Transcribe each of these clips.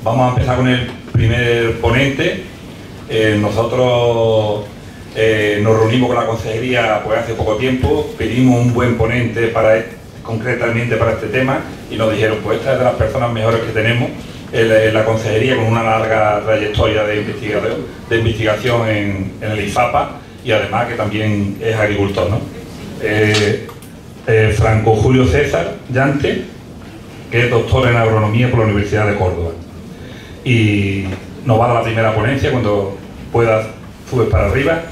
Vamos a empezar con el primer ponente. Nosotros nos reunimos con la consejería pues hace poco tiempo, pedimos un buen ponente concretamente para este tema y nos dijeron, pues esta es de las personas mejores que tenemos en la consejería, con una larga trayectoria de investigación en el IFAPA y además que también es agricultor, ¿no? Franco Julio César Llante, que es doctor en agronomía por la Universidad de Córdoba. Y nos va a dar la primera ponencia. Cuando puedas, subes para arriba.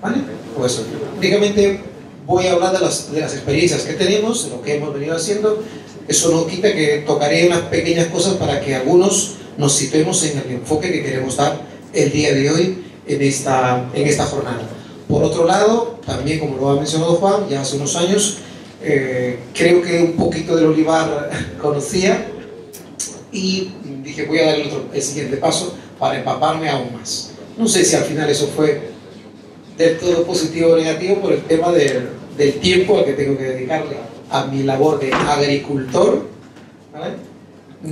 Vale, pues únicamente voy a hablar de las experiencias que tenemos, de lo que hemos venido haciendo. Eso no quita que tocaré unas pequeñas cosas para que algunos nos situemos en el enfoque que queremos dar el día de hoy en esta jornada. Por otro lado, también como lo ha mencionado Juan, ya hace unos años, creo que un poquito del olivar conocía y dije voy a dar el siguiente paso para empaparme aún más. No sé si al final eso fue del todo positivo o negativo por el tema del tiempo al que tengo que dedicarle a mi labor de agricultor, ¿vale?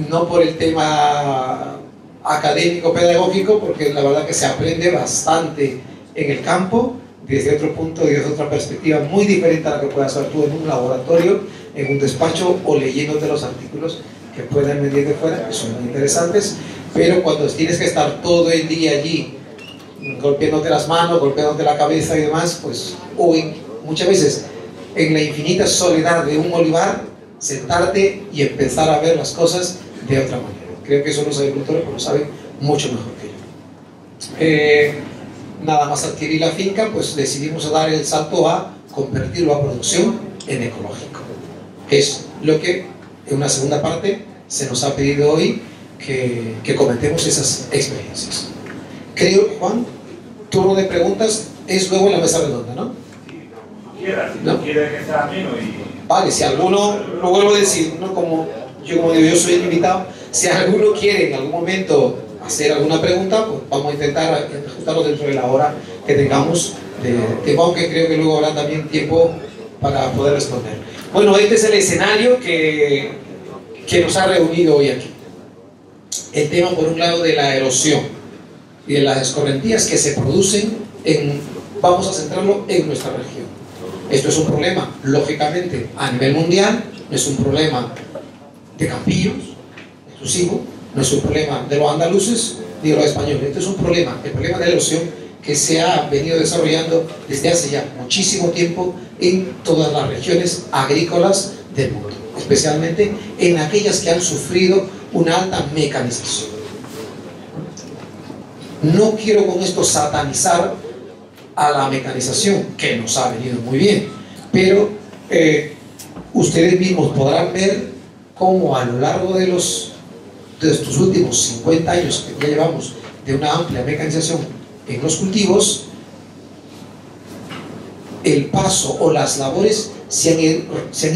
No por el tema académico pedagógico, porque la verdad que se aprende bastante en el campo desde otro punto y desde otra perspectiva muy diferente a la que puedas hacer tú en un laboratorio, en un despacho o leyéndote los artículos que puedan venir de fuera, que son muy interesantes, pero cuando tienes que estar todo el día allí golpeándote las manos, golpeándote la cabeza y demás, pues hoy muchas veces en la infinita soledad de un olivar, sentarte y empezar a ver las cosas de otra manera. Creo que eso los agricultores lo saben mucho mejor que yo. Nada más adquirir la finca, pues decidimos dar el salto a convertirlo a producción en ecológico. Es lo que en una segunda parte se nos ha pedido hoy que comentemos esas experiencias. Creo, Juan, turno de preguntas es luego en la mesa redonda, ¿no? Si no quiere que sea menos y... Vale, si alguno, lo vuelvo a decir, ¿no? Como digo, yo soy el invitado, si alguno quiere en algún momento hacer alguna pregunta, pues vamos a intentar ajustarlo dentro de la hora que tengamos de tiempo, aunque creo que luego habrá también tiempo para poder responder. Bueno, este es el escenario que nos ha reunido hoy aquí. El tema, por un lado, de la erosión y de las escorrentías que se producen vamos a centrarlo en nuestra región. Esto es un problema, lógicamente, a nivel mundial, no es un problema de Campillos, exclusivo, no es un problema de los andaluces ni de los españoles. Esto es un problema, el problema de la erosión que se ha venido desarrollando desde hace ya muchísimo tiempo en todas las regiones agrícolas del mundo, especialmente en aquellas que han sufrido una alta mecanización. No quiero con esto satanizar a la mecanización, que nos ha venido muy bien, pero ustedes mismos podrán ver cómo a lo largo de estos últimos 50 años que ya llevamos de una amplia mecanización en los cultivos, el paso o las labores se han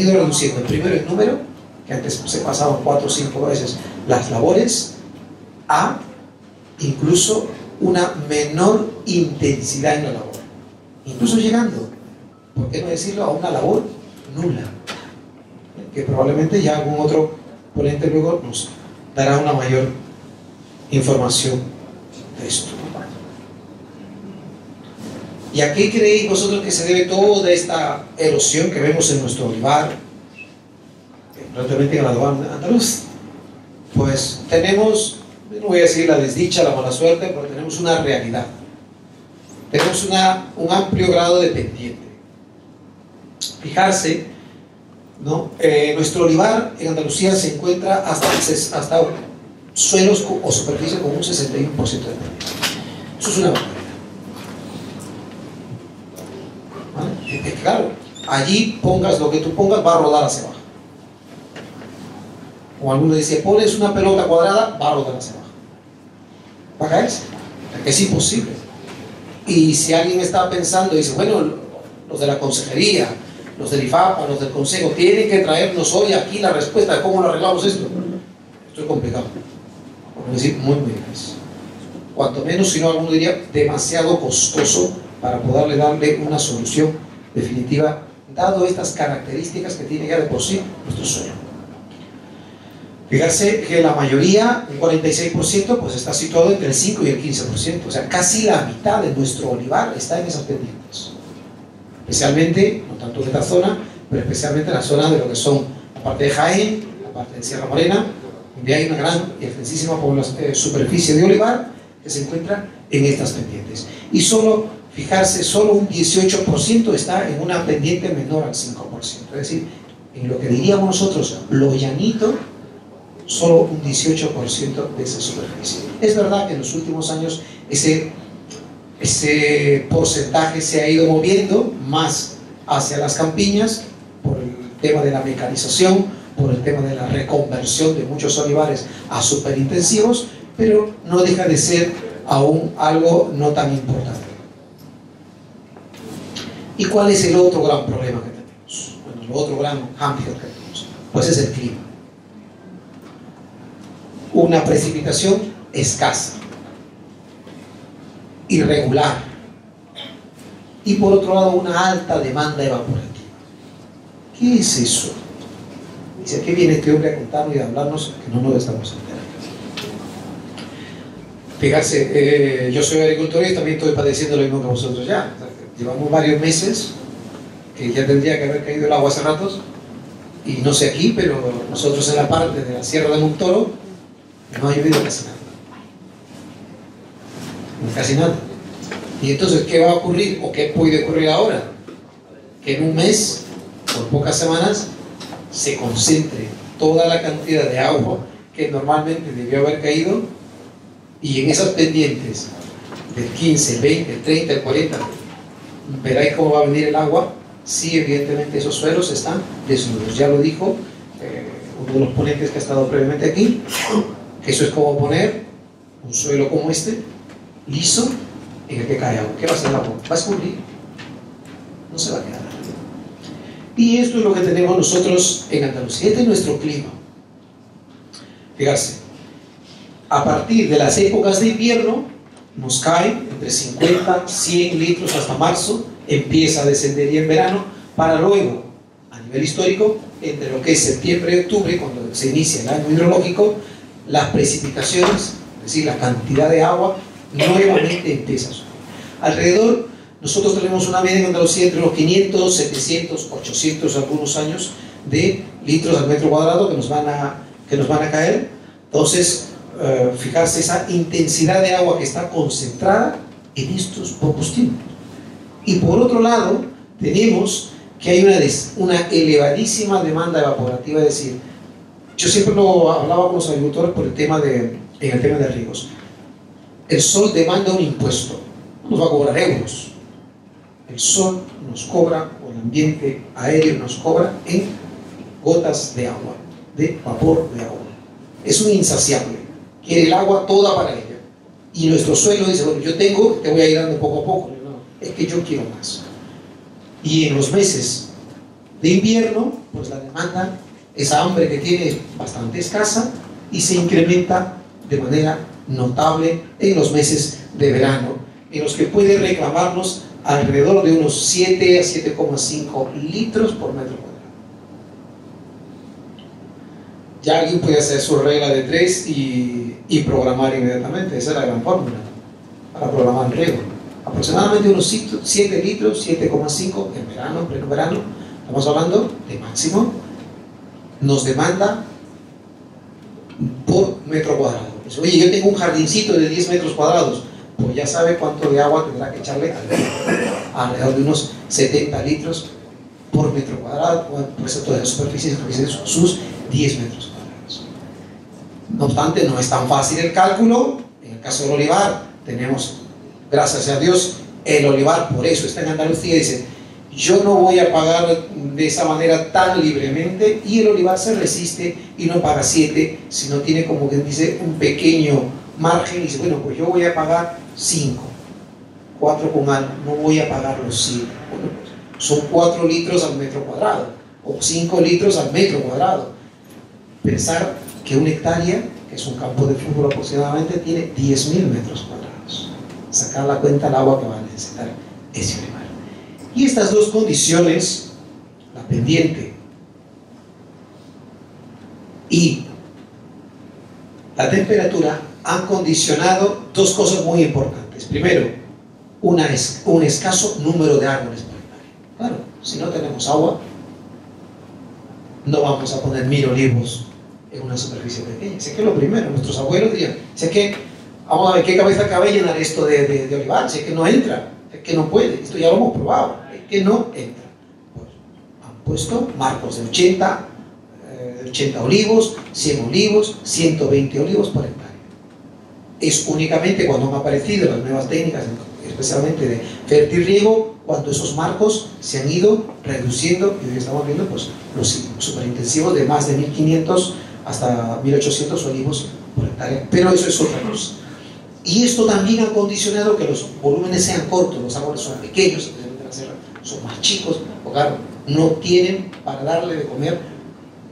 ido reduciendo. Primero en número, que antes se pasaban 4 o 5 veces las labores, a incluso una menor intensidad en la labor, incluso llegando, ¿por qué no decirlo?, a una labor nula, que probablemente ya algún otro ponente luego nos dará una mayor información de esto. ¿Y a qué creéis vosotros que se debe toda esta erosión que vemos en nuestro olivar, prácticamente en el olivar andaluz? Pues tenemos, no voy a decir la desdicha, la mala suerte, pero tenemos una realidad. Tenemos un amplio grado de pendiente. Fijarse, ¿no? Nuestro olivar en Andalucía se encuentra hasta suelos o superficie con un 61% de pendiente. Eso es una barbaridad. ¿Vale? Claro, allí pongas lo que tú pongas, va a rodar hacia abajo. Como alguno dice, pones una pelota cuadrada, va a rodar hacia abajo. Va a caerse. Es imposible. Y si alguien está pensando y dice, bueno, los de la consejería, los del IFAPA, los del consejo, tienen que traernos hoy aquí la respuesta de cómo lo arreglamos esto. Esto es complicado. Por decir, muy difícil. Cuanto menos, si no, alguno diría, demasiado costoso para poderle darle una solución definitiva, dado estas características que tiene ya de por sí nuestro suelo. Fíjense que la mayoría, un 46%, pues está situado entre el 5 y el 15%. O sea, casi la mitad de nuestro olivar está en esas pendientes. Especialmente, no tanto en esta zona, pero especialmente en la zona de lo que son la parte de Jaén, la parte de Sierra Morena, donde hay una gran y extensísima superficie de olivar que se encuentra en estas pendientes. Y solo, fijarse, solo un 18% está en una pendiente menor al 5%. Es decir, en lo que diríamos nosotros, lo llanito, solo un 18% de esa superficie. Es verdad que en los últimos años ese porcentaje se ha ido moviendo más hacia las campiñas por el tema de la mecanización, por el tema de la reconversión de muchos olivares a superintensivos, pero no deja de ser aún algo no tan importante. ¿Y cuál es el otro gran problema que tenemos? Bueno, el otro gran hándicap que tenemos, pues es el clima. Una precipitación escasa, irregular, y por otro lado una alta demanda evaporativa. ¿Qué es eso? Dice, ¿a qué viene este hombre a contarnos y a hablarnos que no nos estamos enterando? Fíjense, yo soy agricultor y también estoy padeciendo lo mismo que vosotros ya. Llevamos varios meses que ya tendría que haber caído el agua hace ratos, y no sé aquí, pero nosotros en la parte de la Sierra de Montoro no ha llovido casi nada. Casi nada. Y entonces, ¿qué va a ocurrir o qué puede ocurrir ahora? Que en un mes, por pocas semanas, se concentre toda la cantidad de agua que normalmente debió haber caído, y en esas pendientes del 15, el 20, el 30, el 40, veráis cómo va a venir el agua. Sí, evidentemente esos suelos están desnudos. Ya lo dijo uno de los ponentes que ha estado previamente aquí, que eso es como poner un suelo como este, liso, en el que cae agua. ¿Qué va a hacer el agua? Va a escurrir, no se va a quedar. Y esto es lo que tenemos nosotros en Andalucía. Este es nuestro clima. Fíjense, a partir de las épocas de invierno nos caen entre 50, 100 litros hasta marzo, empieza a descender y en verano, para luego, a nivel histórico, entre lo que es septiembre y octubre, cuando se inicia el año hidrológico, las precipitaciones, es decir, la cantidad de agua, nuevamente empieza a subir. Alrededor, nosotros tenemos una media en Andalucía entre los 500, 700, 800 algunos años de litros al metro cuadrado que nos van a caer. Entonces, fijarse esa intensidad de agua que está concentrada en estos pocos tiempos. Y por otro lado, tenemos que hay una elevadísima demanda evaporativa. Es decir, yo siempre lo hablaba con los agricultores por el tema de riegos. El sol demanda un impuesto, no nos va a cobrar euros. El sol nos cobra, o el ambiente aéreo nos cobra en gotas de agua, de vapor de agua. Es un insaciable, quiere el agua toda para ella. Y nuestro suelo dice, bueno, yo tengo, te voy a ir dando poco a poco. No, es que yo quiero más. Y en los meses de invierno, pues la demanda, esa hambre que tiene es bastante escasa y se incrementa de manera notable en los meses de verano, en los que puede reclamarnos alrededor de unos 7 a 7,5 litros por metro cuadrado. Ya alguien puede hacer su regla de 3 y programar inmediatamente. Esa es la gran fórmula para programar el riego. Aproximadamente unos 7 litros, 7,5 en verano, en pleno verano. Estamos hablando de máximo. Nos demanda por metro cuadrado. Pues, oye, yo tengo un jardincito de 10 metros cuadrados. Pues ya sabe cuánto de agua tendrá que echarle alrededor de unos 70 litros por metro cuadrado, por eso toda la superficie sus 10 metros cuadrados. No obstante, no es tan fácil el cálculo. En el caso del olivar, tenemos, gracias a Dios, el olivar, por eso está en Andalucía, dice, yo no voy a pagar de esa manera tan libremente, y el olivar se resiste y no paga 7, sino tiene, como quien dice, un pequeño margen y dice, bueno, pues yo voy a pagar 5, 4 con algo, no voy a pagar los 7. Bueno, pues son 4 litros al metro cuadrado o 5 litros al metro cuadrado. Pensar que una hectárea, que es un campo de fútbol aproximadamente, tiene 10.000 metros cuadrados. Sacar la cuenta del agua que va a necesitar ese olivar. Y estas dos condiciones, la pendiente y la temperatura han condicionado dos cosas muy importantes. Primero, un escaso número de árboles por hectárea. Claro, si no tenemos agua, no vamos a poner 1000 olivos en una superficie pequeña. Sé que es lo primero, nuestros abuelos dirían, sé que, vamos a ver qué cabeza cabe llenar esto de olivar, sé que no entra, sé que no puede, esto ya lo hemos probado, sé que no entra. Pues han puesto marcos de 80 olivos, 100 olivos, 120 olivos por hectárea. Es únicamente cuando han aparecido las nuevas técnicas, especialmente de fertirriego, cuando esos marcos se han ido reduciendo, y hoy estamos viendo pues, los superintensivos de más de 1500 hasta 1800 olivos por hectárea, pero eso es otra cosa. Y esto también ha condicionado que los volúmenes sean cortos, los árboles son pequeños, especialmente la sierra, son más chicos, porque claro, no tienen para darle de comer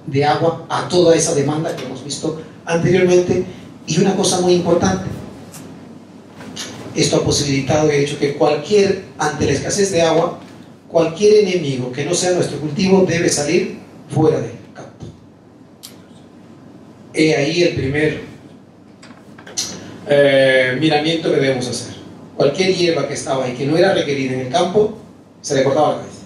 de agua a toda esa demanda que hemos visto anteriormente. Y una cosa muy importante, esto ha posibilitado y ha hecho que ante la escasez de agua, cualquier enemigo que no sea nuestro cultivo debe salir fuera del campo. He ahí el primer miramiento que debemos hacer. Cualquier hierba que estaba y que no era requerida en el campo, se le cortaba la cabeza.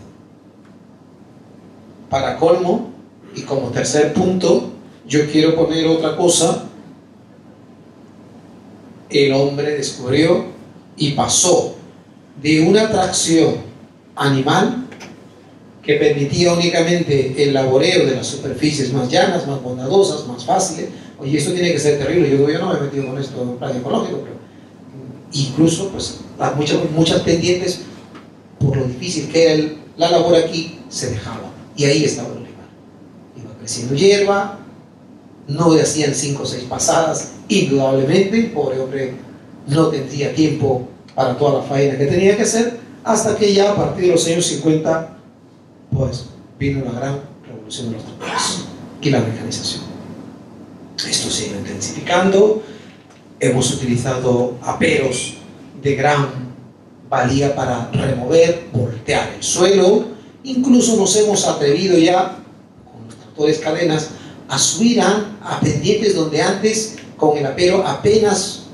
Para colmo, y como tercer punto, yo quiero poner otra cosa. El hombre descubrió y pasó de una atracción animal que permitía únicamente el laboreo de las superficies más llanas, más bondadosas, más fáciles. Oye, esto tiene que ser terrible. Yo no me he metido con esto en plan ecológico, pero incluso pues, muchas pendientes, por lo difícil que era la labor aquí, se dejaban. Y ahí estaba el olivar. Iba creciendo hierba, no hacían 5 o 6 pasadas, indudablemente, el pobre hombre no tendría tiempo para toda la faena que tenía que hacer, hasta que ya a partir de los años 50, pues vino la gran revolución de los tractores y la mecanización. Esto se ha ido intensificando, hemos utilizado aperos de gran valía para remover, voltear el suelo, incluso nos hemos atrevido ya, con los tractores cadenas, a subir a pendientes donde antes con el apero apenas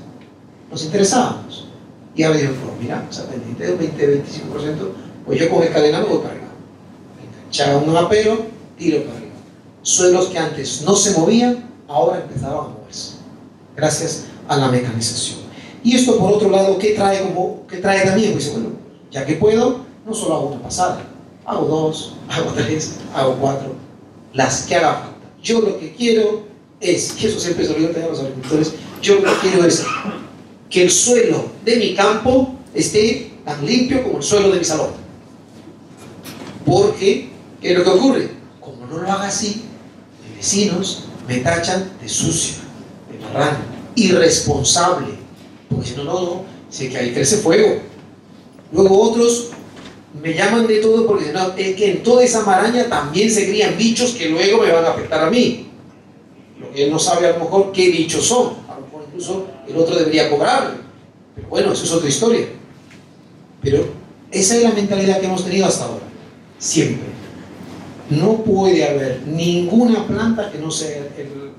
nos interesábamos. Y ahora digo, mira, esa pendiente del 20-25%, pues yo con el cadenado voy para arriba. Enganchaba un apero, tiro para arriba. Suelos que antes no se movían, ahora empezaban a moverse, gracias a la mecanización. Y esto, por otro lado, ¿qué trae también? Pues bueno, ya que puedo, no solo hago una pasada, hago 2, hago 3, hago 4, las que haga falta. Yo lo que quiero es, y eso siempre se lo digo a los agricultores, yo lo que quiero es que el suelo de mi campo esté tan limpio como el suelo de mi salón. Porque, ¿qué es lo que ocurre? Como no lo haga así, mis vecinos me tachan de sucio, de marrano, irresponsable, porque si no, sé que ahí crece fuego. Luego otros me llaman de todo porque dicen, no, es que en toda esa maraña también se crían bichos que luego me van a afectar a mí. Lo que él no sabe a lo mejor qué bichos son, a lo mejor incluso el otro debería cobrarle, pero bueno, eso es otra historia. Pero esa es la mentalidad que hemos tenido hasta ahora, siempre. No puede haber ninguna planta que no sea el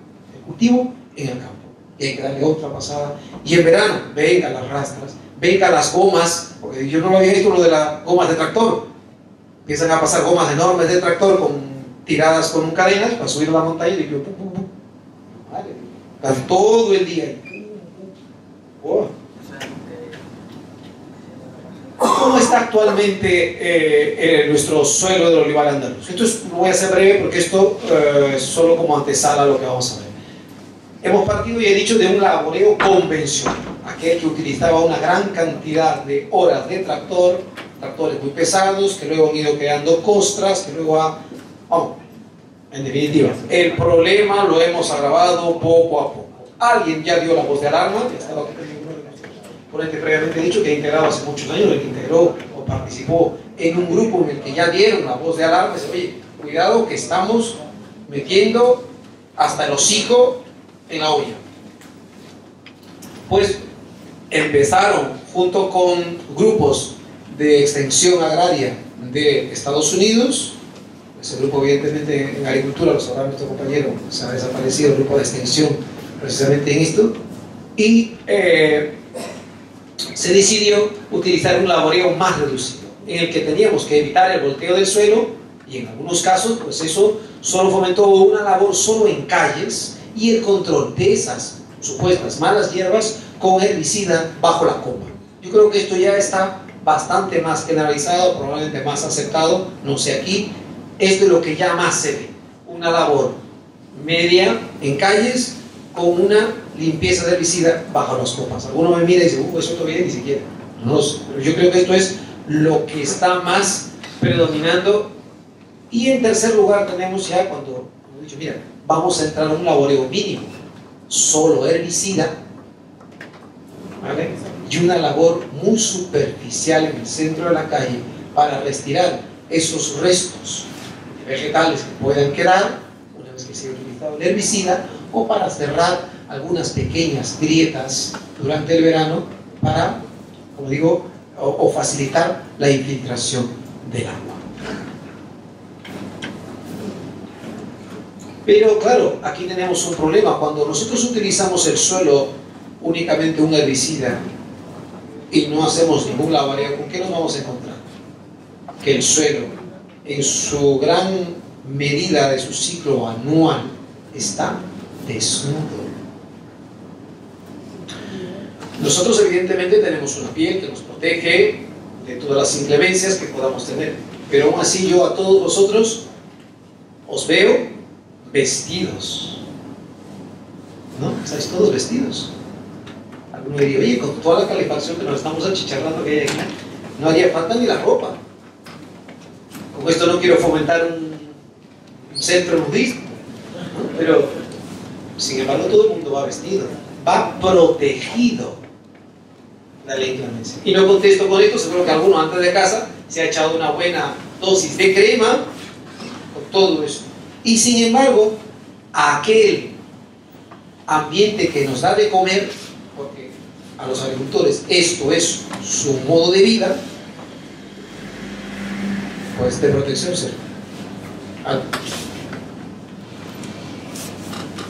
cultivo en el campo, y hay que darle otra pasada. Y en verano, venga las rastras, venga las gomas, porque yo no lo había visto lo de las gomas de tractor. Empiezan a pasar gomas enormes de tractor tiradas con cadenas para subir a la montaña y yo, vale, están todo el día ahí. Oh. ¿Cómo está actualmente nuestro suelo del olivar andaluz? Esto lo voy a hacer breve porque esto es solo como antesala a lo que vamos a ver. Hemos partido, y he dicho, de un laboreo convencional, aquel que utilizaba una gran cantidad de horas de tractores muy pesados, que luego han ido creando costras, que luego en definitiva, el problema lo hemos agravado poco a poco. Alguien ya dio la voz de alarma, ya estaba por el que previamente he dicho que he integrado hace muchos años, el que integró o participó en un grupo en el que ya dieron la voz de alarma, dice, oye, cuidado que estamos metiendo hasta el hocico en la olla. Pues empezaron junto con grupos de extensión agraria de Estados Unidos. Ese grupo, evidentemente, en agricultura, lo sabrá nuestro compañero, se ha desaparecido, el grupo de extensión precisamente en esto, y se decidió utilizar un laboreo más reducido, en el que teníamos que evitar el volteo del suelo, y en algunos casos, pues eso solo fomentó una labor solo en calles y el control de esas supuestas malas hierbas con herbicida bajo la copa. Yo creo que esto ya está bastante más generalizado, probablemente más aceptado, no sé aquí. Esto es lo que ya más se ve, una labor media en calles con una limpieza de herbicida bajo las copas. Alguno me mira y dice, eso todavía ni siquiera. No lo sé, pero yo creo que esto es lo que está más predominando. Y en tercer lugar tenemos ya cuando he dicho, mira, vamos a entrar a un laboreo mínimo, solo herbicida, ¿vale? Y una labor muy superficial en el centro de la calle para retirar esos restos vegetales que puedan quedar una vez que se haya utilizado el herbicida, o para cerrar algunas pequeñas grietas durante el verano para, como digo, o facilitar la infiltración del agua. Pero claro, aquí tenemos un problema. Cuando nosotros utilizamos el suelo únicamente un herbicida y no hacemos ningún laboreo, ¿con qué nos vamos a encontrar? Que el suelo, en su gran medida de su ciclo anual, está desnudo. Nosotros evidentemente tenemos una piel que nos protege de todas las inclemencias que podamos tener, pero aún así yo a todos vosotros os veo vestidos, ¿no? Estáis todos vestidos. Alguno diría, oye, con toda la calefacción que nos estamos achicharrando que hay aquí, no haría falta ni la ropa. Con esto no quiero fomentar un centro nudista, ¿no? Pero sin embargo todo el mundo va vestido, va protegido de la inclemencia. Y no contesto con esto, seguro que alguno antes de casa se ha echado una buena dosis de crema con todo eso. Y sin embargo, aquel ambiente que nos da de comer, porque a los agricultores esto es su modo de vida, pues de protección cero.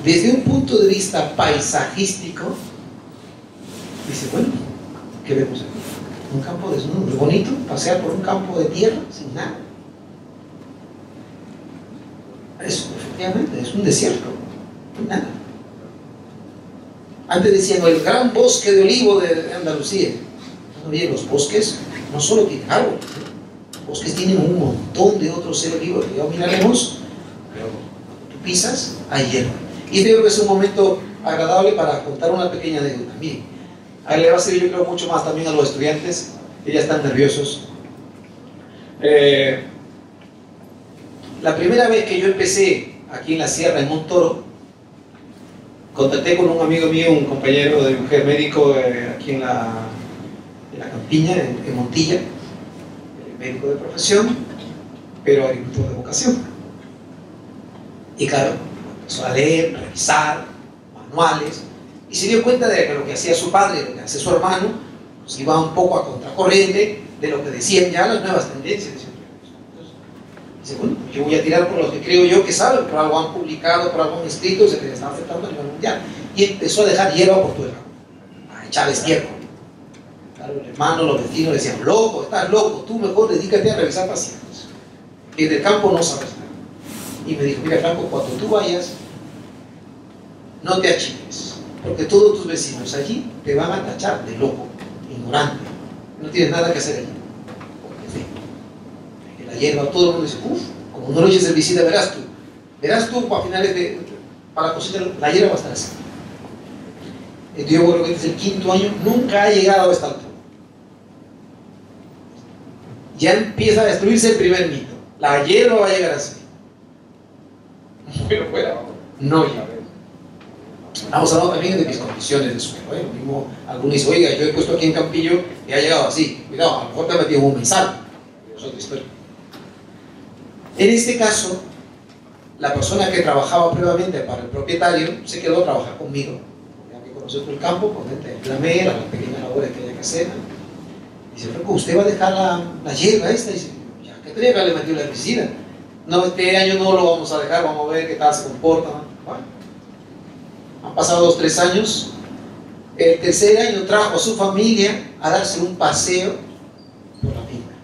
Desde un punto de vista paisajístico, dice, bueno, ¿qué vemos aquí? Un campo desnudo, muy bonito, pasear por un campo de tierra sin nada. Eso, efectivamente, es un desierto, no hay nada. Antes decían el gran bosque de olivo de Andalucía. Oye, los bosques no solo tienen árboles, los bosques tienen un montón de otros seres vivos que ya miraremos, pero tú pisas, hay hierba. Y creo que es un momento agradable para contar una pequeña anécdota. Miren, a él le va a servir, yo creo, mucho más también a los estudiantes que ya están nerviosos. La primera vez que yo empecé aquí en la sierra, en Montoro, contacté con un amigo mío, un compañero de mujer médico aquí en la campiña, en Montilla, médico de profesión, pero agricultor de vocación. Y claro, empezó a leer, revisar manuales, y se dio cuenta de que lo que hacía su padre, lo que hacía su hermano, pues iba un poco a contracorriente de lo que decían ya las nuevas tendencias. Dice, bueno, yo voy a tirar por los que creo yo que saben, por algo han publicado, por algo han escrito, se les está afectando a nivel mundial. Y empezó a dejar hierba por todo el campo, a echar estiércol. Claro, el hermano, los vecinos decían, loco, estás loco, tú mejor dedícate a revisar pacientes, que del campo no sabes nada. Y me dijo, mira Franco, cuando tú vayas, no te achiques, porque todos tus vecinos allí te van a tachar de loco, ignorante, no tienes nada que hacer allí. La hierba, todo el mundo dice, uff, como no lo eches herbicida, verás tú a finales para la cosecha, la hierba va a estar así. Entonces yo creo que este es el quinto año, nunca ha llegado a esta altura. Ya empieza a destruirse el primer mito, la hierba va a llegar así. Pero fuera, no llega. Estamos hablando también de mis condiciones de suelo. Lo mismo, algunos dicen, oiga, yo he puesto aquí en Campillo y ha llegado así. Cuidado, a lo mejor te ha metido un mensaje. Es otra historia. En este caso, la persona que trabajaba previamente para el propietario se quedó a trabajar conmigo. Ya que conoció todo el campo, pues reclamé las pequeñas labores que había que hacer. Dice, Franco, ¿usted va a dejar la hierba esta? Dice, ya que tenía que haberle metido la herbicida. No, este año no lo vamos a dejar, vamos a ver qué tal se comporta. Bueno. Han pasado 2 o 3 años. El tercer año trajo a su familia a darse un paseo por la finca.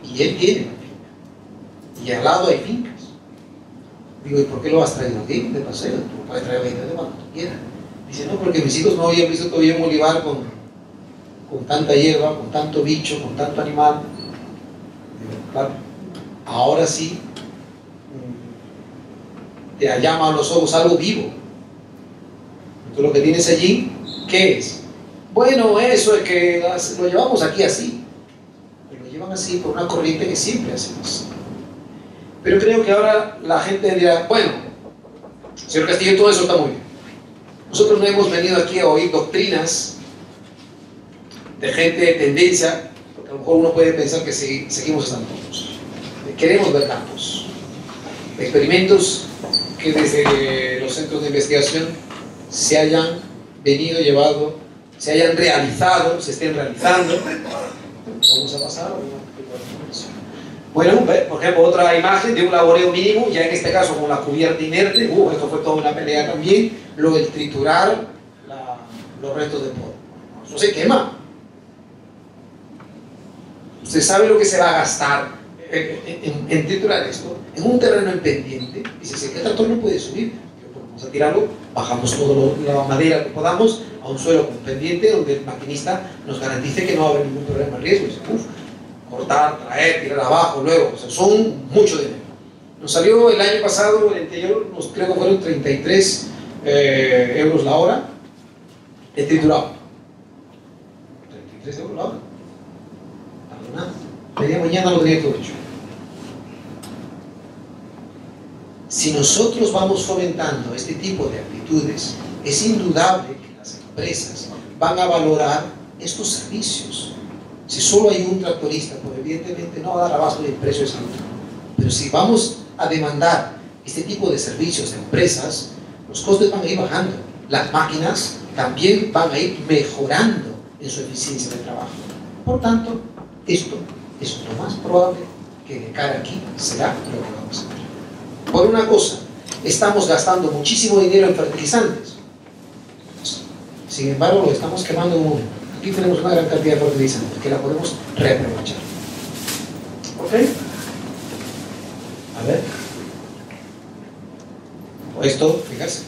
Y él tiene la finca. Y al lado hay fincas. Digo, ¿y por qué lo has traído aquí de paseo? Tú puedes traer 20 de cuando tú quieras. Dice, no, porque mis hijos no habían visto todavía un olivar con tanta hierba, con tanto bicho, con tanto animal. Digo, claro, ahora sí te llama a los ojos algo vivo. Entonces lo que tienes allí, ¿qué es? Bueno, eso es que lo llevamos aquí así. Lo llevan así por una corriente que siempre hacemos. Pero creo que ahora la gente dirá, bueno, señor Castillo, todo eso está muy bien. Nosotros no hemos venido aquí a oír doctrinas de gente de tendencia, porque a lo mejor uno puede pensar que seguimos estando todos. Queremos ver campos, experimentos que desde los centros de investigación se hayan venido llevado, se hayan realizado, se estén realizando. Vamos a pasar a una información. Bueno, por ejemplo, otra imagen de un laboreo mínimo, ya en este caso con la cubierta inerte. Esto fue toda una pelea también. Lo del triturar los restos de polvo. Eso se quema. Usted sabe lo que se va a gastar en triturar esto en un terreno en pendiente. Dice, si el tractor no puede subir, vamos a tirarlo, bajamos toda la madera que podamos a un suelo con pendiente donde el maquinista nos garantice que no va a haber ningún problema de riesgo. Dice, cortar, traer, tirar abajo, luego, o sea, son mucho dinero. Nos salió el año pasado, el anterior, creo que fueron 33 euros la hora de triturado. 33 euros la hora. Nada. Media mañana lo tenía todo hecho. Si nosotros vamos fomentando este tipo de actitudes, es indudable que las empresas van a valorar estos servicios. Si solo hay un tractorista, pues evidentemente no va a dar abasto y el precio es alto. Pero si vamos a demandar este tipo de servicios de empresas, los costes van a ir bajando. Las máquinas también van a ir mejorando en su eficiencia de trabajo. Por tanto, esto es lo más probable que de cara aquí será lo que vamos a hacer. Por una cosa, estamos gastando muchísimo dinero en fertilizantes. Sin embargo, lo estamos quemando en un momento. Aquí tenemos una gran cantidad de fertilizantes que la podemos reaprovechar. ¿Ok? A ver. Esto, fíjense,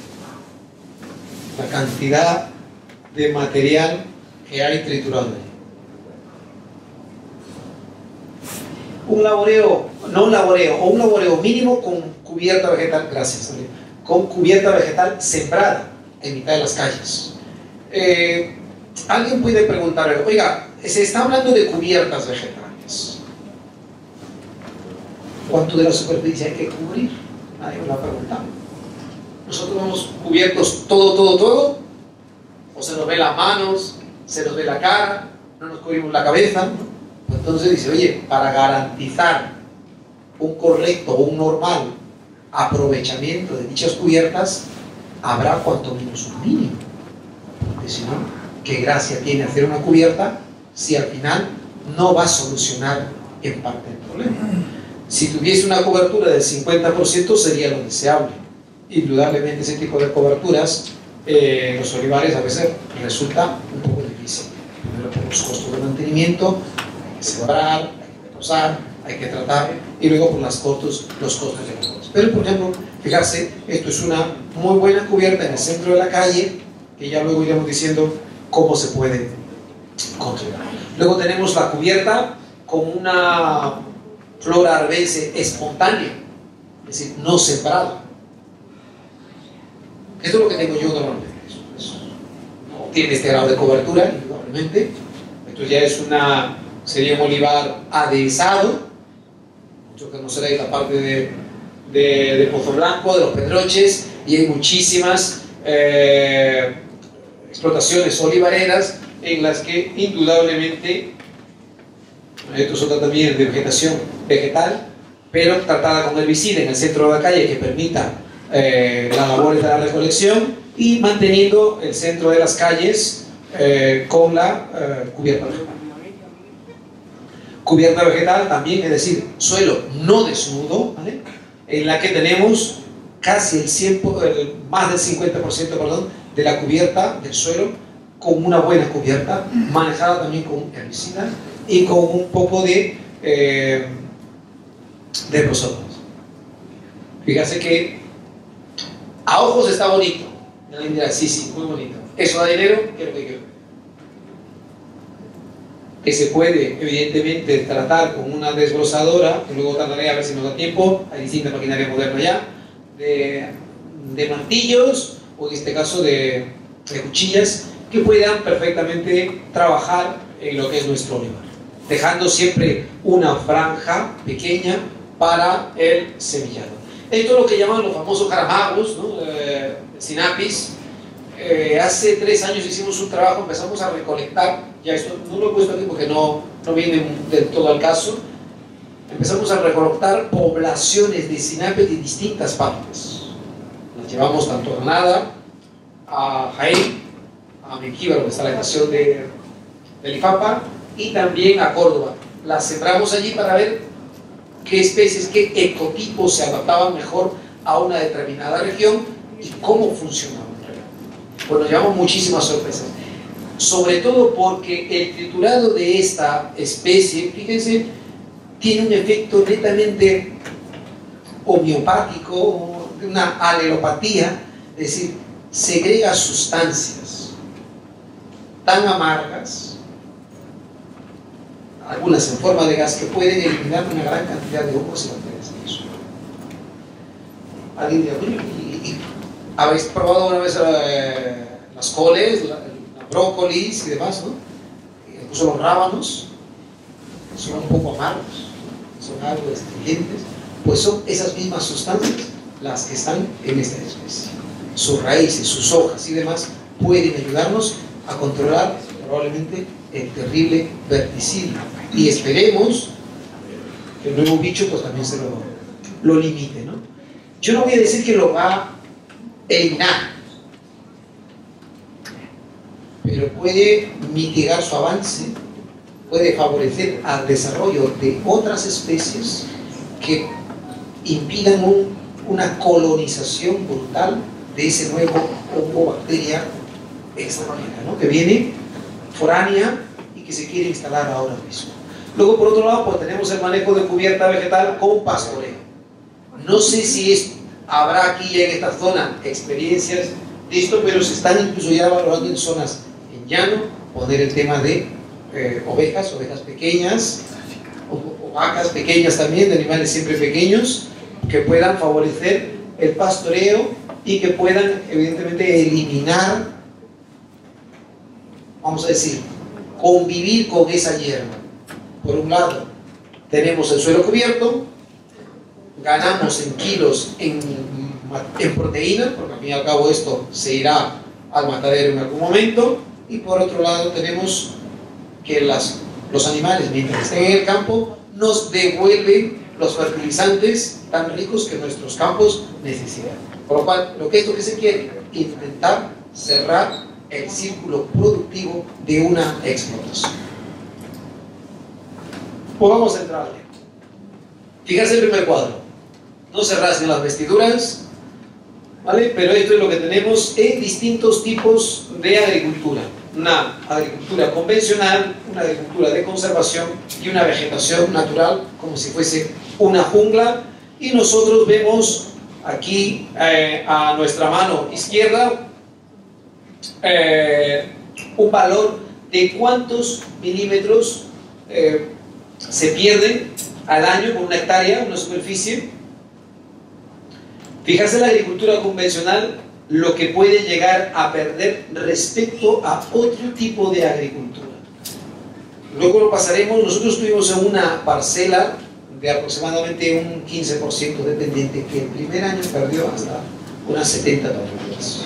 la cantidad de material que hay triturado ahí. Un laboreo mínimo con cubierta vegetal, gracias, con cubierta vegetal sembrada en mitad de las calles. Alguien puede preguntar, oiga, se está hablando de cubiertas vegetales. ¿Cuánto de la superficie hay que cubrir? Nadie me lo ha preguntado. Nosotros vamos cubiertos todo, o se nos ve las manos, se nos ve la cara, no nos cubrimos la cabeza. Entonces dice, oye, para garantizar un correcto o un normal aprovechamiento de dichas cubiertas, habrá cuanto menos un mínimo. Porque si no, ¿qué gracia tiene hacer una cubierta si al final no va a solucionar en parte el problema? Si tuviese una cobertura del 50% sería lo deseable. Indudablemente ese tipo de coberturas los olivares a veces resulta un poco difícil. Primero por los costos de mantenimiento, hay que sembrar, hay que reposar, hay que tratar, y luego por los costos de los. Pero por ejemplo, fijarse, esto es una muy buena cubierta en el centro de la calle, que ya luego iremos diciendo cómo se puede controlar. Luego tenemos la cubierta con una flora arvense espontánea, es decir, no sembrada. Esto es lo que tengo yo normalmente. No tiene este grado de cobertura, indudablemente. Esto ya sería un olivar adhesado, mucho que no será la parte de Pozo Blanco, de los Pedroches, y hay muchísimas explotaciones olivareras en las que indudablemente esto se trata también de vegetación vegetal, pero tratada con herbicida en el centro de la calle que permita las labores de la recolección, y manteniendo el centro de las calles con la cubierta vegetal. Cubierta vegetal también, es decir, suelo no desnudo, ¿vale? En la que tenemos casi más del 50%, perdón, de la cubierta del suelo, con una buena cubierta, manejada también con herbicida y con un poco de prosópolos. Fíjate que a ojos está bonito. Alguien dirá, sí, muy bonito. ¿Eso da dinero? ¿Qué es lo que quiero? Que se puede, evidentemente, tratar con una desbrozadora, que luego tardaré a ver si nos da tiempo, hay distintas maquinaria moderna ya, de martillos, o en este caso de cuchillas, que puedan perfectamente trabajar en lo que es nuestro olivar, dejando siempre una franja pequeña para el semillado. Esto es lo que llaman los famosos jaramagos, ¿no? Sinapis. Hace 3 años hicimos un trabajo, empezamos a recolectar, ya esto no lo he puesto aquí porque no viene del todo al caso, empezamos a recolectar poblaciones de sinapes de distintas partes. Las llevamos tanto a Granada, a Jaén, a Mequíbar, donde está la estación del IFAPA, y también a Córdoba. Las sembramos allí para ver qué especies, qué ecotipos se adaptaban mejor a una determinada región y cómo funcionaban. Pues nos llevamos muchísimas sorpresas, sobre todo porque el triturado de esta especie, fíjense, tiene un efecto netamente homeopático, una alelopatía, es decir, segrega sustancias tan amargas, algunas en forma de gas, que pueden eliminar una gran cantidad de hongos y bacterias en eso. ¿Alguien dirá, habéis probado una vez las coles, la brócolis y demás, ¿no? Incluso los rábanos, son un poco amargos, son algo astringentes, pues son esas mismas sustancias las que están en esta especie. Sus raíces, sus hojas y demás pueden ayudarnos a controlar probablemente el terrible verticidio, y esperemos que el nuevo bicho pues también se lo limite, ¿no? Yo no voy a decir que lo va a eliminar, pero puede mitigar su avance, puede favorecer al desarrollo de otras especies que impidan una colonización brutal de ese nuevo hongo, bacteria extranjera, ¿no? Que viene foránea y que se quiere instalar ahora mismo. Luego, por otro lado, pues tenemos el manejo de cubierta vegetal con pastoreo. No sé si habrá aquí en esta zona experiencias de esto, pero se están incluso ya valorando en zonas en llano, poner el tema de ovejas pequeñas, o vacas pequeñas también, de animales siempre pequeños, que puedan favorecer el pastoreo y que puedan evidentemente eliminar, vamos a decir, convivir con esa hierba. Por un lado, tenemos el suelo cubierto, ganamos en kilos en proteína, porque al fin y al cabo esto se irá al matadero en algún momento, y por otro lado tenemos que los animales, mientras estén en el campo, nos devuelven los fertilizantes tan ricos que nuestros campos necesitan. Por lo cual, esto que se quiere, intentar cerrar el círculo productivo de una explotación. Pues vamos a entrar al tema. Fíjense el primer cuadro. No se rasguen las vestiduras, ¿vale? Pero esto es lo que tenemos en distintos tipos de agricultura. Una agricultura convencional, una agricultura de conservación y una vegetación natural, como si fuese una jungla. Y nosotros vemos aquí a nuestra mano izquierda un valor de cuántos milímetros se pierden al año con una hectárea, una superficie. Fíjate la agricultura convencional, lo que puede llegar a perder respecto a otro tipo de agricultura. Luego lo pasaremos. Nosotros estuvimos en una parcela de aproximadamente un 15% dependiente, que el primer año perdió hasta unas 70 toneladas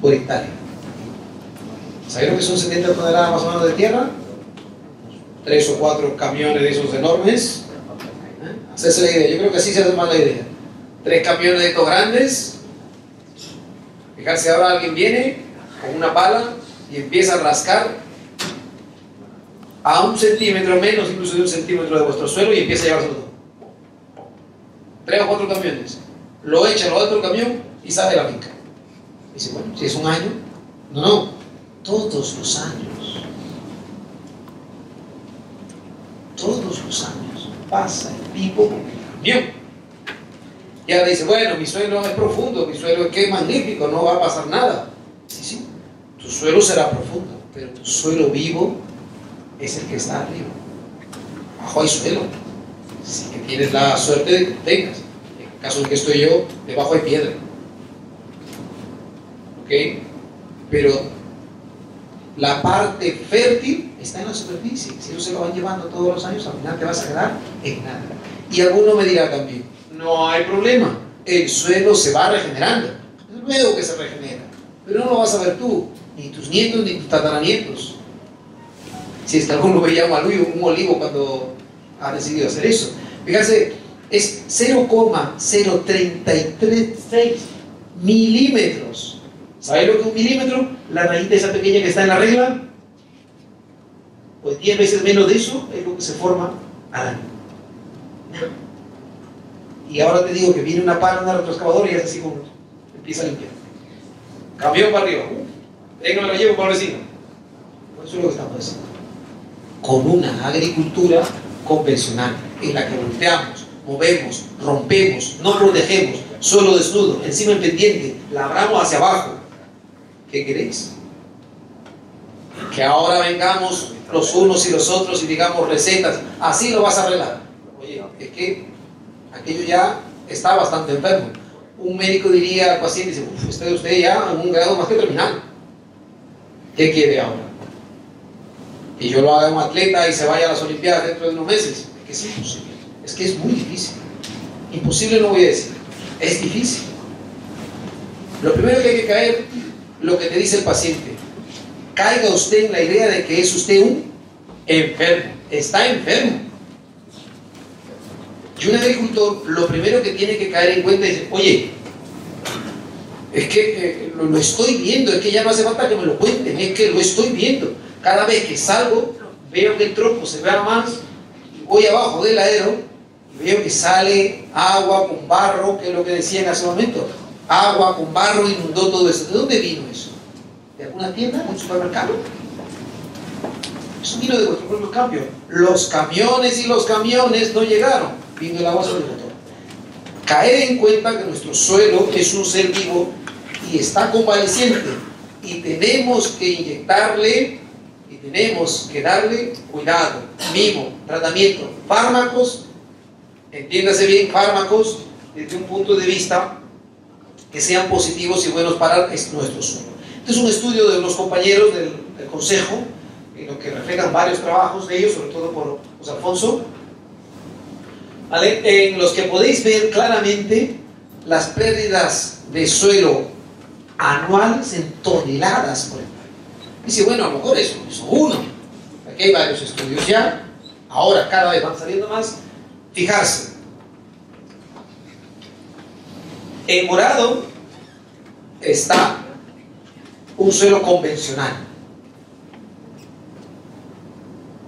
por hectárea. ¿Saben lo que son 70 toneladas más o menos de tierra? 3 o 4 camiones de esos enormes. Hacerse la idea, yo creo que así se hace más la idea. 3 camiones de estos grandes. Fijarse, ahora alguien viene con una pala y empieza a rascar a 1 centímetro menos, incluso de 1 centímetro de vuestro suelo, y empieza a llevarse todo. 3 o 4 camiones. lo echa, lo da otro camión y sale la finca. Dice, bueno, si es un año, no, todos los años. Todos los años pasa el tipo con el camión. Y ahora dice, bueno, mi suelo es profundo, mi suelo es que es magnífico, no va a pasar nada. Sí, tu suelo será profundo, pero tu suelo vivo es el que está arriba. Abajo hay suelo, si que tienes la suerte de que tengas. En el caso en que estoy yo, debajo hay piedra. ¿Ok? Pero la parte fértil está en la superficie. Si ellos se lo van llevando todos los años, al final te vas a quedar en nada. Y alguno me dirá también, no hay problema, el suelo se va regenerando. Es luego que se regenera, pero no lo vas a ver tú, ni tus nietos, ni tus tataranietos. Si es que alguno veía un olivo cuando ha decidido hacer eso. Fíjense, es 0,0336 milímetros. ¿Sabéis lo que es un milímetro? La rayita esa pequeña que está en la regla. Pues 10 veces menos de eso es lo que se forma al año. Y ahora te digo que viene una pala, una retroexcavadora y hace así como empieza a limpiar. Camión para arriba. Venga, me lo llevo para el vecino. Pues eso es lo que estamos haciendo. Con una agricultura convencional en la que volteamos, movemos, rompemos, no protegemos, suelo desnudo, encima en pendiente, labramos hacia abajo. ¿Qué queréis? Que ahora vengamos los unos y los otros y digamos recetas, así lo vas a arreglar. Oye, es que aquello ya está bastante enfermo. Un médico diría al paciente, dice, usted ya en un grado más que terminal. ¿Qué quiere ahora? Que yo lo haga un atleta y se vaya a las Olimpiadas dentro de unos meses. Es que es imposible. Es que es muy difícil. Imposible no voy a decir. Es difícil. Lo primero que hay que caer, lo que te dice el paciente. Caiga usted en la idea de que es usted un enfermo. Está enfermo. Y un agricultor, lo primero que tiene que caer en cuenta es, oye, es que lo estoy viendo, es que ya no hace falta que me lo cuenten, es que lo estoy viendo. Cada vez que salgo, veo que el tronco se vea más, voy abajo del aero y veo que sale agua con barro, que es lo que decía en ese momento. Agua con barro inundó todo eso. ¿De dónde vino eso? ¿De alguna tienda? ¿De un supermercado? Eso vino de vuestro propio cambio. Los camiones y los camiones no llegaron. Vino el agua sobre el motor. Caer en cuenta que nuestro suelo es un ser vivo y está convaleciente y tenemos que inyectarle y tenemos que darle cuidado, mimo, tratamiento, fármacos, entiéndase bien, fármacos desde un punto de vista que sean positivos y buenos para nuestro suelo. Este es un estudio de los compañeros del Consejo, en lo que reflejan varios trabajos de ellos, sobre todo por José Alfonso, ¿vale? En los que podéis ver claramente las pérdidas de suelo anuales en toneladas por ejemplo. Dice, bueno, a lo mejor eso es uno. Aquí hay varios estudios ya, ahora cada vez van saliendo más. Fijarse, en morado está un suelo convencional,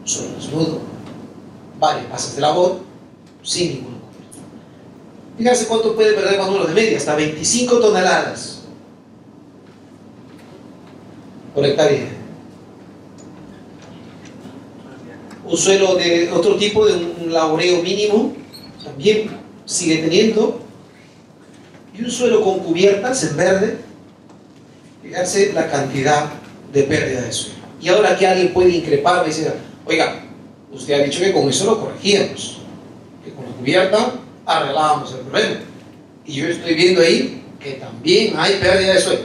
un suelo desnudo, varias fases de labor, sin ninguna cobertura. Fíjense cuánto puede perder más o menos de media, hasta 25 toneladas por hectárea. Un suelo de otro tipo, de un laboreo mínimo, también sigue teniendo. Y un suelo con cubiertas en verde, fíjense la cantidad de pérdida de suelo. Y ahora que alguien puede increparme y decir, oiga, usted ha dicho que con eso lo corregíamos, que con la cubierta arreglábamos el problema. Y yo estoy viendo ahí que también hay pérdida de suelo.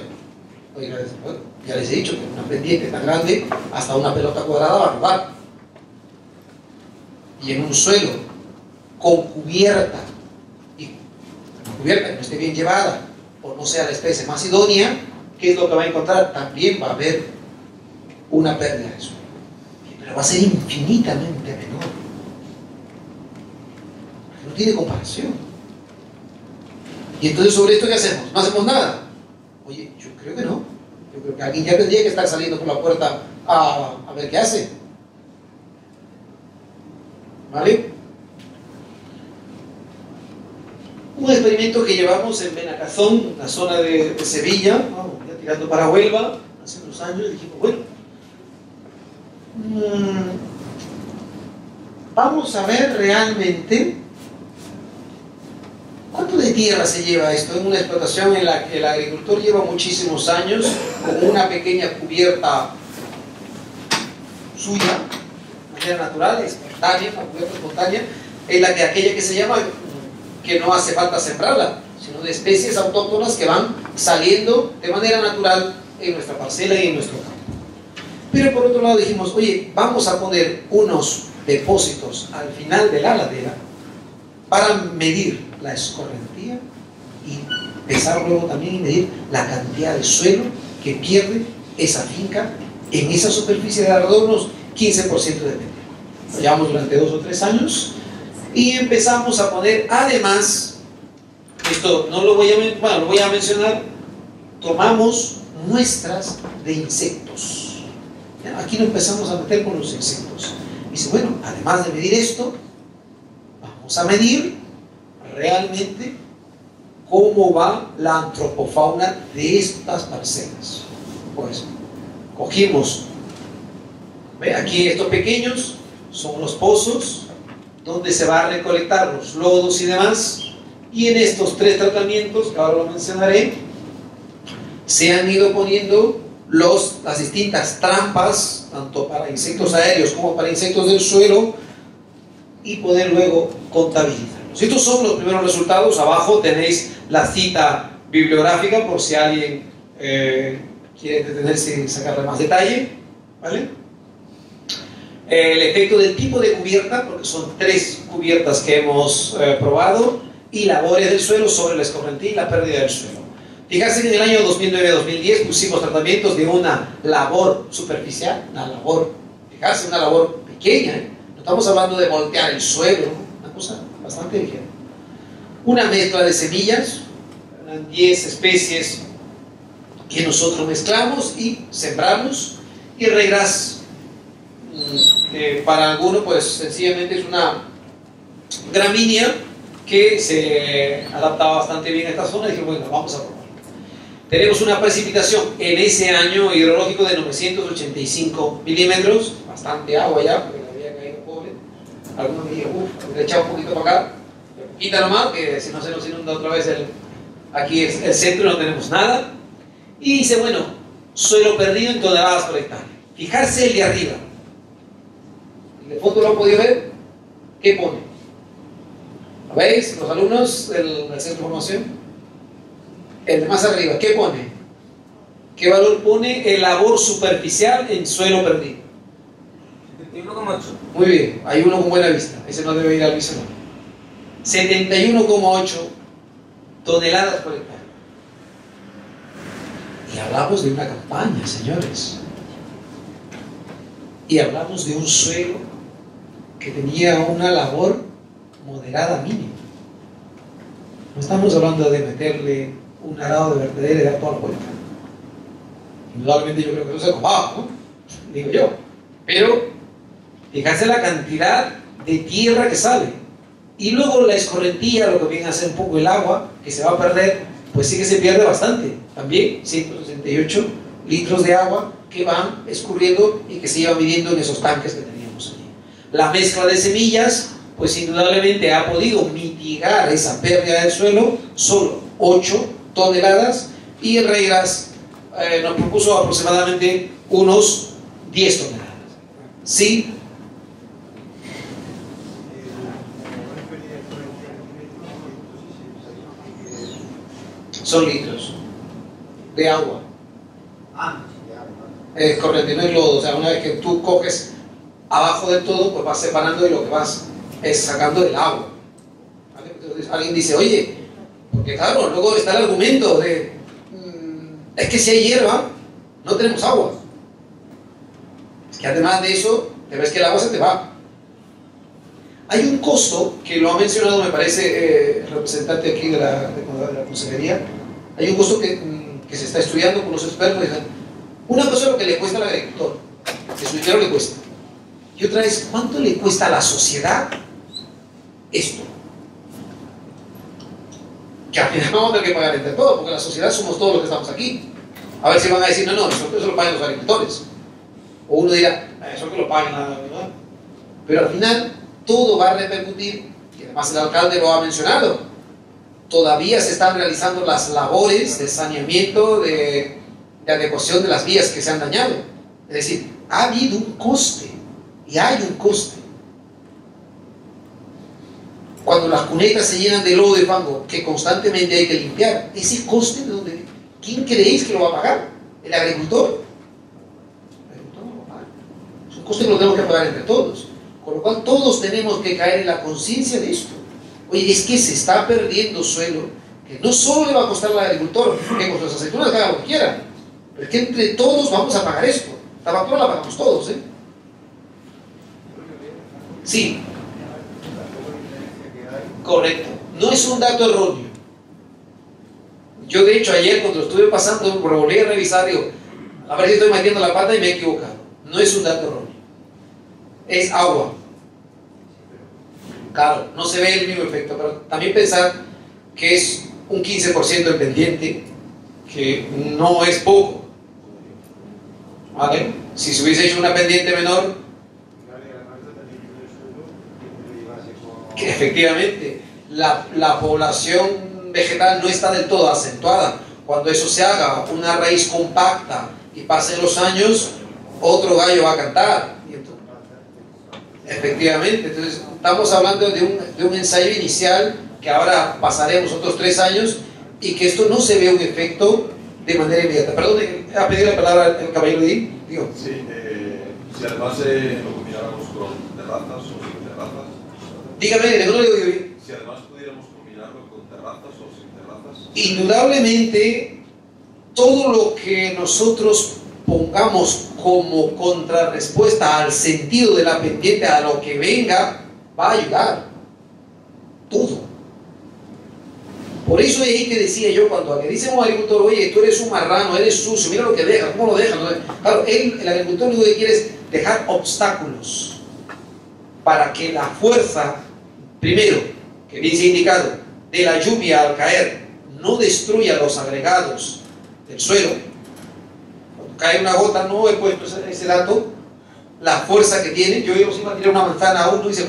Oiga, bueno, ya les he dicho que una pendiente tan grande, hasta una pelota cuadrada va a rodar. Y en un suelo con cubierta, y una cubierta que no esté bien llevada, o no sea la especie más idónea, ¿qué es lo que va a encontrar? También va a haber una pérdida de suelo. Pero va a ser infinitamente menor. Porque no tiene comparación. Y entonces, ¿sobre esto qué hacemos? ¿No hacemos nada? Oye, yo creo que no. Yo creo que alguien ya tendría que estar saliendo por la puerta a ver qué hace. ¿Vale? Un experimento que llevamos en Benacazón, la zona de Sevilla, ya tirando para Huelva, hace unos años, dijimos, bueno, vamos a ver realmente cuánto de tierra se lleva esto en una explotación en la que el agricultor lleva muchísimos años con una pequeña cubierta suya, de manera natural, espontánea, una cubierta espontánea, en la que aquella que se llama, que no hace falta sembrarla, sino de especies autóctonas que van saliendo de manera natural en nuestra parcela y en nuestro campo. Pero por otro lado dijimos, oye, vamos a poner unos depósitos al final de la ladera para medir la escorrentía y pesar luego también y medir la cantidad de suelo que pierde esa finca en esa superficie de alrededor de unos 15% de pendiente. Lo llevamos durante 2 o 3 años y empezamos a poner, además, esto no lo voy a mencionar, tomamos muestras de insectos. Aquí nos empezamos a meter con los insectos. Dice, bueno, además de medir esto, vamos a medir realmente cómo va la antropofauna de estas parcelas. Pues cogimos, ¿ve? Aquí estos pequeños son los pozos donde se va a recolectar los lodos y demás, y en estos 3 tratamientos, que ahora lo mencionaré, se han ido poniendo las distintas trampas, tanto para insectos aéreos como para insectos del suelo, y poder luego contabilizarlos. Estos son los primeros resultados. Abajo tenéis la cita bibliográfica por si alguien quiere detenerse y sacarle más detalle, ¿vale? El efecto del tipo de cubierta, porque son 3 cubiertas que hemos probado, y labores del suelo sobre la escorrentía y la pérdida del suelo. Fijarse que en el año 2009-2010 pusimos tratamientos de una labor superficial, una labor pequeña, no estamos hablando de voltear el suelo, una cosa bastante ligera. Una mezcla de semillas, eran 10 especies que nosotros mezclamos y sembramos, y regras, que para algunos pues sencillamente es una gramínea que se adaptaba bastante bien a esta zona, y dije, bueno, vamos a probar. Tenemos una precipitación en ese año hidrológico de 985 milímetros, bastante agua ya, porque le había caído pobre. Algunos me dijeron, le he echado un poquito para acá, quita nomás, que si no se nos inunda otra vez aquí es el centro, no tenemos nada. Y dice, bueno, suelo perdido en toneladas por hectárea. Fijarse el de arriba. ¿El de fondo lo han podido ver? ¿Qué pone? ¿Lo veis, los alumnos del centro de formación? El de más arriba, ¿qué pone? ¿Qué valor pone el labor superficial en suelo perdido? 71,8. Muy bien, hay uno con buena vista, ese no debe ir al visionado. 71,8 toneladas por hectárea. Y hablamos de una campaña, señores. Y hablamos de un suelo que tenía una labor moderada mínima. No estamos hablando de meterle un arado de vertedero y dar toda la vuelta. Indudablemente yo creo que eso se acababa, ¿no? Digo yo. Pero fíjense la cantidad de tierra que sale. Y luego la escorrentía, lo que viene a ser un poco el agua, que se va a perder, pues sí que se pierde bastante. También 168 litros de agua que van escurriendo y que se iban midiendo en esos tanques que teníamos allí. La mezcla de semillas, pues indudablemente ha podido mitigar esa pérdida del suelo, solo 8 toneladas, y el Reiras nos propuso aproximadamente unos 10 toneladas. ¿Sí? Son litros de agua. Es correcto, no es lodo. O sea, una vez que tú coges abajo del todo, pues vas separando y lo que vas es sacando el agua. ¿Vale? Entonces alguien dice, oye, porque claro, luego está el argumento de es que si hay hierba, no tenemos agua. Es que además de eso, te ves que el agua se te va. Hay un costo, que lo ha mencionado, me parece, el representante aquí de la consejería. Hay un costo que se está estudiando con los expertos. Una cosa es lo que le cuesta al agricultor, que su dinero le cuesta. Y otra es, ¿cuánto le cuesta a la sociedad esto? que al final vamos a tener que pagar entre todos, porque la sociedad somos todos los que estamos aquí. A ver si van a decir, no, eso lo pagan los agricultores. O uno dirá, eso que lo paguen ¿no? Pero al final todo va a repercutir, y además el alcalde lo ha mencionado, todavía se están realizando las labores de saneamiento, de adecuación de las vías que se han dañado. Es decir, ha habido un coste, y hay un coste. Cuando las cunetas se llenan de lodo de fango, que constantemente hay que limpiar, ese coste de dónde, ¿quién creéis que lo va a pagar? ¿El agricultor? El agricultor no lo paga. Es un coste que lo tenemos que pagar entre todos. Con lo cual todos tenemos que caer en la conciencia de esto. Oye, es que se está perdiendo suelo, que no solo le va a costar al agricultor, que con sus aceitunas haga lo que quiera, pero es que entre todos vamos a pagar esto. La factura la pagamos todos, ¿eh? Sí. Correcto. No es un dato erróneo. Yo de hecho ayer cuando lo estuve pasando, volví a revisar, digo, a ver si estoy metiendo la pata y me he equivocado. No es un dato erróneo. Es agua. Claro, no se ve el mismo efecto, pero también pensar que es un 15% del pendiente, que no es poco. ¿Vale? Si se hubiese hecho una pendiente menor, que efectivamente la población vegetal no está del todo acentuada. Cuando eso se haga, una raíz compacta y pasen los años, otro gallo va a cantar. Efectivamente, entonces estamos hablando de un ensayo inicial que ahora pasaremos otros 3 años y que esto no se ve un efecto de manera inmediata. Perdón, ha pedido la palabra el caballero de digo. Sí, si además lo combináramos con terrazas o sin terrazas. Dígame, no lo digo yo bien. Si además pudiéramos combinarlo con terrazas o sin terrazas. Indudablemente, todo lo que nosotros pongamos como contrarrespuesta al sentido de la pendiente, a lo que venga, va a ayudar. Todo. Por eso es ahí que decía yo, cuando le dice a un agricultor, oye, tú eres un marrano, eres sucio, mira lo que dejas, ¿cómo lo dejas? Claro, el agricultor lo que quiere es dejar obstáculos para que la fuerza, primero, que bien se ha indicado, de la lluvia al caer, no destruya los agregados del suelo. Cuando cae una gota, no he puesto ese dato, la fuerza que tiene, yo iba a tirar una manzana a uno y dice,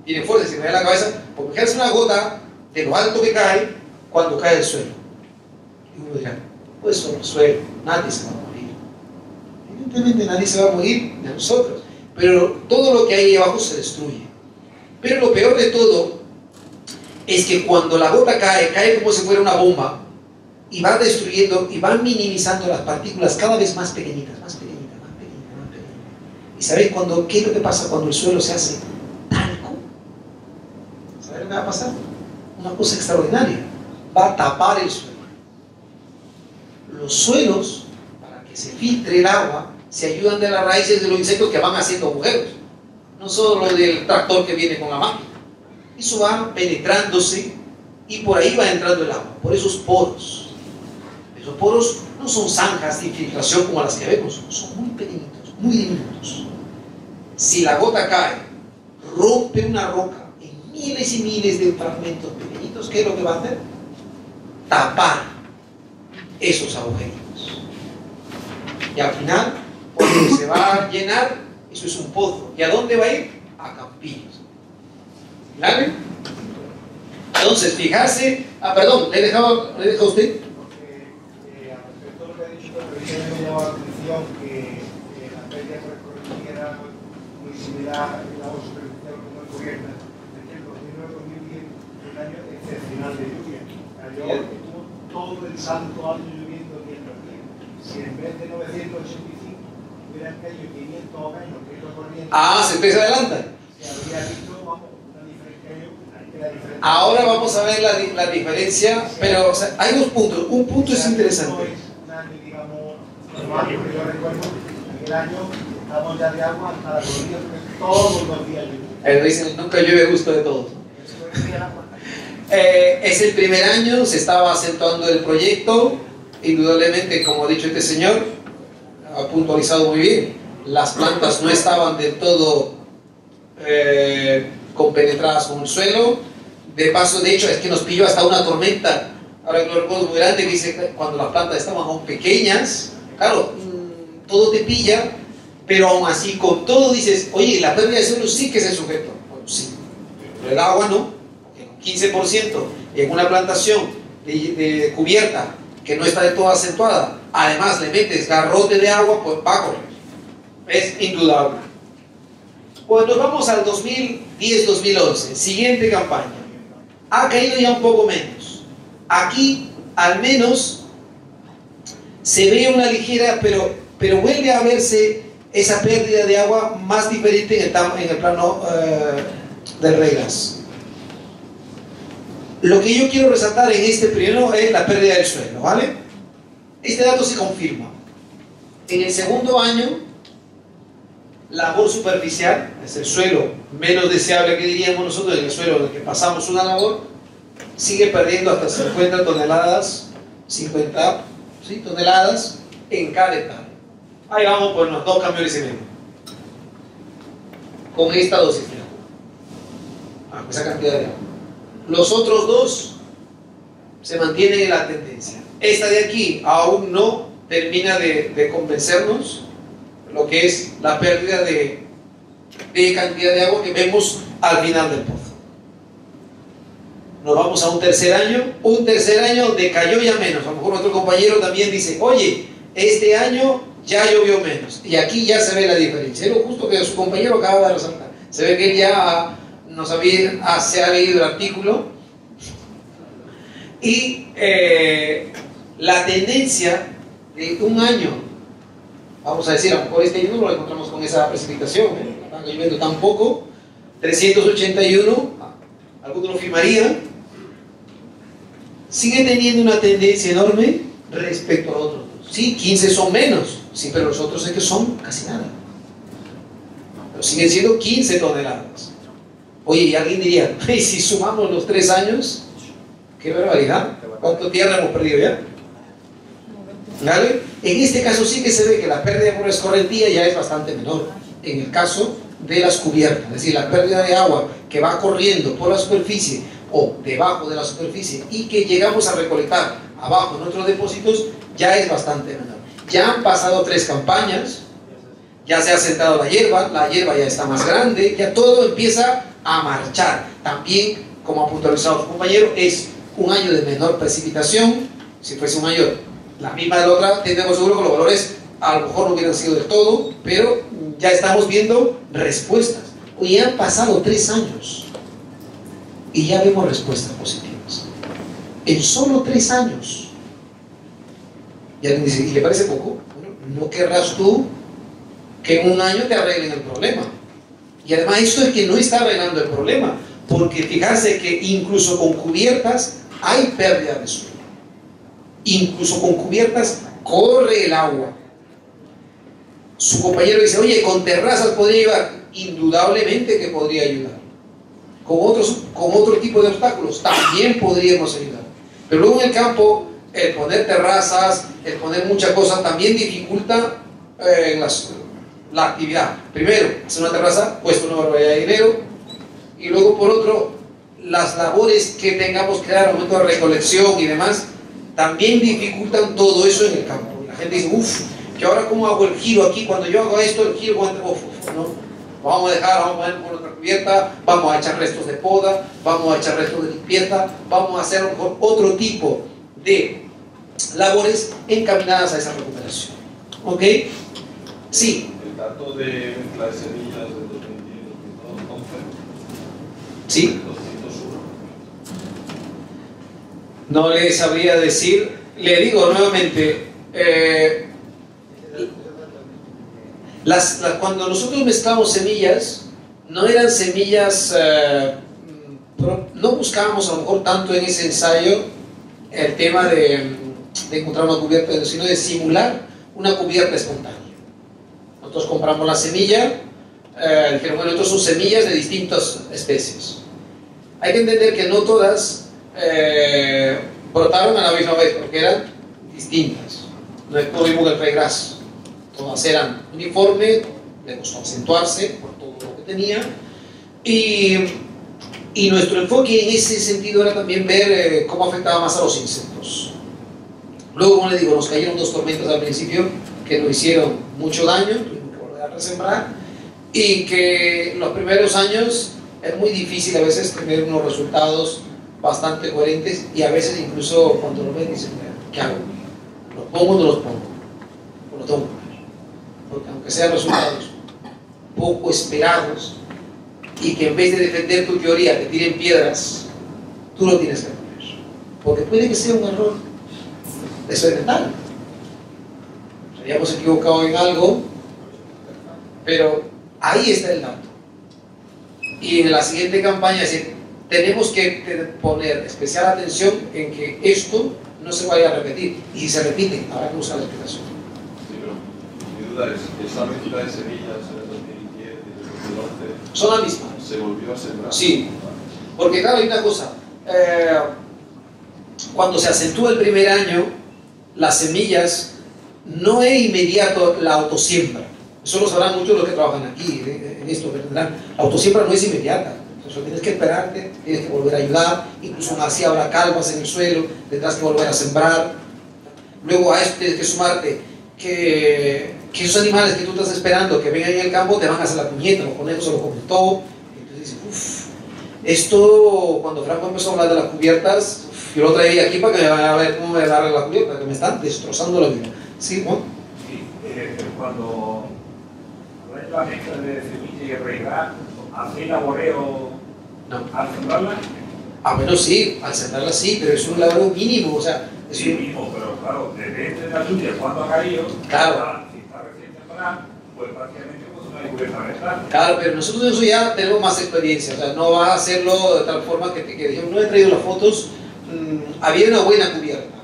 tiene fuerza, se me da la cabeza, porque es una gota de lo alto que cae cuando cae el suelo. Y uno dirá, pues sobre el suelo, nadie se va a morir. Evidentemente nadie se va a morir de nosotros, pero todo lo que hay ahí abajo se destruye. Pero lo peor de todo es que cuando la gota cae, cae como si fuera una bomba y va destruyendo y va minimizando las partículas cada vez más pequeñitas, más pequeñitas, más pequeñitas, más pequeñitas. ¿Y sabéis qué es lo que pasa cuando el suelo se hace talco? ¿Sabéis lo que va a pasar? Una cosa extraordinaria. Va a tapar el suelo. Los suelos, para que se filtre el agua, se ayudan de las raíces de los insectos que van haciendo agujeros. No solo del tractor que viene con la máquina. Eso va penetrándose y por ahí va entrando el agua, por esos poros. Esos poros no son zanjas de infiltración como las que vemos, son muy pequeñitos, muy diminutos. Si la gota cae, rompe una roca en miles y miles de fragmentos pequeñitos, ¿qué es lo que va a hacer? Tapar esos agujeritos. Y al final, cuando se va a llenar, eso es un pozo. ¿Y a dónde va a ir? A Campillos. ¿Vale? Entonces, fijarse... perdón, ¿le he dejado a usted? Porque al respecto de lo que ha dicho, me llamó la atención que la pérdida por corregir era muy similar a la superficial como el gobierno. Es que el 2009-2010 fue un año excepcional de lluvia. Estuvo todo el santo año lloviendo bien los días. Si en vez de 985 hubieran caído 500 o menos, que es lo corriente... se te adelanta. Se habría visto, vamos, una diferencia. Ahora vamos a ver la diferencia, pero o sea, hay 2 puntos. Un punto es interesante. Un año, digamos, normal, que yo recuerdo, aquel año estamos ya de agua hasta la rodilla, todos los días llueve. Dicen, nunca llueve a gusto de todos. Es el primer año, se estaba acentuando el proyecto, indudablemente, como ha dicho este señor, ha puntualizado muy bien, las plantas no estaban del todo compenetradas con el suelo, De paso, de hecho, es que nos pilló hasta una tormenta, ahora que lo recuerdo muy grande, que dice cuando las plantas estaban aún pequeñas, claro, todo te pilla, pero aún así con todo dices, oye, la pérdida de suelo sí que es el sujeto. Bueno, sí, pero el agua no, porque con 15% en una plantación de cubierta que no está de todo acentuada, además le metes garrote de agua, pues va a correr. Es indudable. Bueno, nos vamos al 2010-2011, siguiente campaña. Ha caído ya un poco menos. Aquí, al menos, se ve una ligera, pero vuelve a verse esa pérdida de agua más diferente en el plano del reglas. Lo que yo quiero resaltar en este primero es la pérdida del suelo, ¿vale? Este dato se confirma. En el segundo año, labor superficial, es el suelo menos deseable que diríamos nosotros, en el suelo en el que pasamos una labor, sigue perdiendo hasta 50 toneladas, 50 toneladas en cada hectárea. Ahí vamos por unos 2 camiones y medio. Con esta dosis de agua. Esa cantidad de agua. Los otros dos se mantienen en la tendencia. Esta de aquí aún no termina de convencernos lo que es la pérdida de cantidad de agua que vemos al final del pozo. Nos vamos a un tercer año donde cayó ya menos. A lo mejor nuestro compañero también dice, oye, este año ya llovió menos, y aquí ya se ve la diferencia. Es lo justo que su compañero acaba de resaltar. Se ve que él ya se ha leído el artículo, y la tendencia de un año, vamos a decir, a lo mejor este año no lo encontramos con esa precipitación, está lloviendo tan poco, 381, algunos lo firmarían, sigue teniendo una tendencia enorme respecto a los otros. Sí, 15 son menos, sí, pero los otros es que son casi nada. Pero siguen siendo 15 toneladas. Oye, y alguien diría, ¿y si sumamos los 3 años? ¡Qué barbaridad! ¿Cuánto tierra hemos perdido ya? ¿Vale? En este caso sí que se ve que la pérdida por escorrentía ya es bastante menor. En el caso de las cubiertas, es decir, la pérdida de agua que va corriendo por la superficie o debajo de la superficie y que llegamos a recolectar abajo en otros depósitos, ya es bastante menor. Ya han pasado 3 campañas, ya se ha sentado la hierba ya está más grande, ya todo empieza a marchar. También, como ha puntualizado su compañero, es un año de menor precipitación. Si fuese un año la misma de la otra, tendremos seguro que los valores a lo mejor no hubieran sido del todo, pero ya estamos viendo respuestas. Hoy han pasado 3 años y ya vemos respuestas positivas. En solo 3 años. Y alguien dice, ¿y le parece poco? Bueno, no querrás tú que en un año te arreglen el problema. Y además esto es que no está arreglando el problema, porque fijarse que incluso con cubiertas hay pérdida de suelo. Incluso con cubiertas corre el agua. Su compañero dice, oye, con terrazas podría ayudar. Indudablemente que podría ayudar. Con otro tipo de obstáculos también podríamos ayudar. Pero luego en el campo, el poner terrazas, el poner muchas cosas también dificulta la actividad. Primero, hacer una terraza cuesta una barbaridad de dinero, y luego por otro, las labores que tengamos que dar al momento de recolección y demás también dificultan todo eso en el campo. La gente dice, uff, que ahora cómo hago el giro aquí, cuando yo hago esto, el giro, no. Vamos a poner por otra cubierta, vamos a echar restos de poda, vamos a echar restos de limpieza, vamos a hacer a lo mejor otro tipo de labores encaminadas a esa recuperación. ¿Ok? Sí. El dato de mezcla de semillas del 2010-2011. Sí. 201. No le sabría decir, le digo nuevamente, cuando nosotros mezclamos semillas, no eran semillas, no buscábamos a lo mejor tanto en ese ensayo el tema de encontrar una cubierta, sino de simular una cubierta espontánea. Nosotros compramos la semilla, dijeron, bueno, estos son semillas de distintas especies. Hay que entender que no todas brotaron a la misma vez, porque eran distintas. No es como vimos el regras. Todas eran uniformes, le costó acentuarse por todo lo que tenía, y Y nuestro enfoque en ese sentido era también ver cómo afectaba más a los insectos. Luego, como les digo, nos cayeron 2 tormentas al principio que nos hicieron mucho daño, tuvimos que volver a resembrar, y que los primeros años es muy difícil a veces tener unos resultados bastante coherentes, y a veces incluso cuando lo ven dicen, ¿qué hago? ¿Los pongo o no los pongo? O los tengo que poner. Porque aunque sean resultados poco esperados, y que en vez de defender tu teoría te tiren piedras, tú lo tienes que poner. Porque puede que sea un error experimental. Nos habíamos equivocado en algo, pero ahí está el dato. Y en la siguiente campaña es decir, tenemos que poner especial atención en que esto no se vaya a repetir. Y si se repite, habrá que buscar la explicación. Sí, pero mi duda es, esa mezcla de semillas en el 2010 y el 2011 son la misma. ¿se volvió a sembrar? Sí, porque claro, hay una cosa. Cuando se acentúa el primer año, las semillas no es inmediato la autosiembra. Eso lo sabrán muchos los que trabajan aquí, en esto, ¿verdad? La autosiembra no es inmediata. Entonces tienes que esperarte, tienes que volver a ayudar, incluso aún así habrá calvas en el suelo, tendrás que volver a sembrar. Luego a esto tienes que sumarte que esos animales que tú estás esperando que vengan en el campo te van a hacer la puñeta, los conejos se lo comen todo. Entonces dices, uff, esto cuando Franco empezó a hablar de las cubiertas, yo lo traía aquí para que me vayan a ver cómo me agarran la cubierta, que me están destrozando la vida. ¿Sí, Juan? Sí, cuando habláis de la mezcla de semilla y regar, ¿hacéis laboreo No. al sembrarla? Ah, bueno, sí, al sembrarla sí, pero es un laboreo mínimo, o sea, es Sí, un... mismo, pero claro, depende de la lluvia, cuando ha caído, Claro. si está recién sembrada, pues prácticamente pues una cubierta vegetal. Claro, pero nosotros en eso ya tenemos más experiencia, o sea, no vas a hacerlo de tal forma que te quede. Yo no he traído las fotos, había una buena cubierta,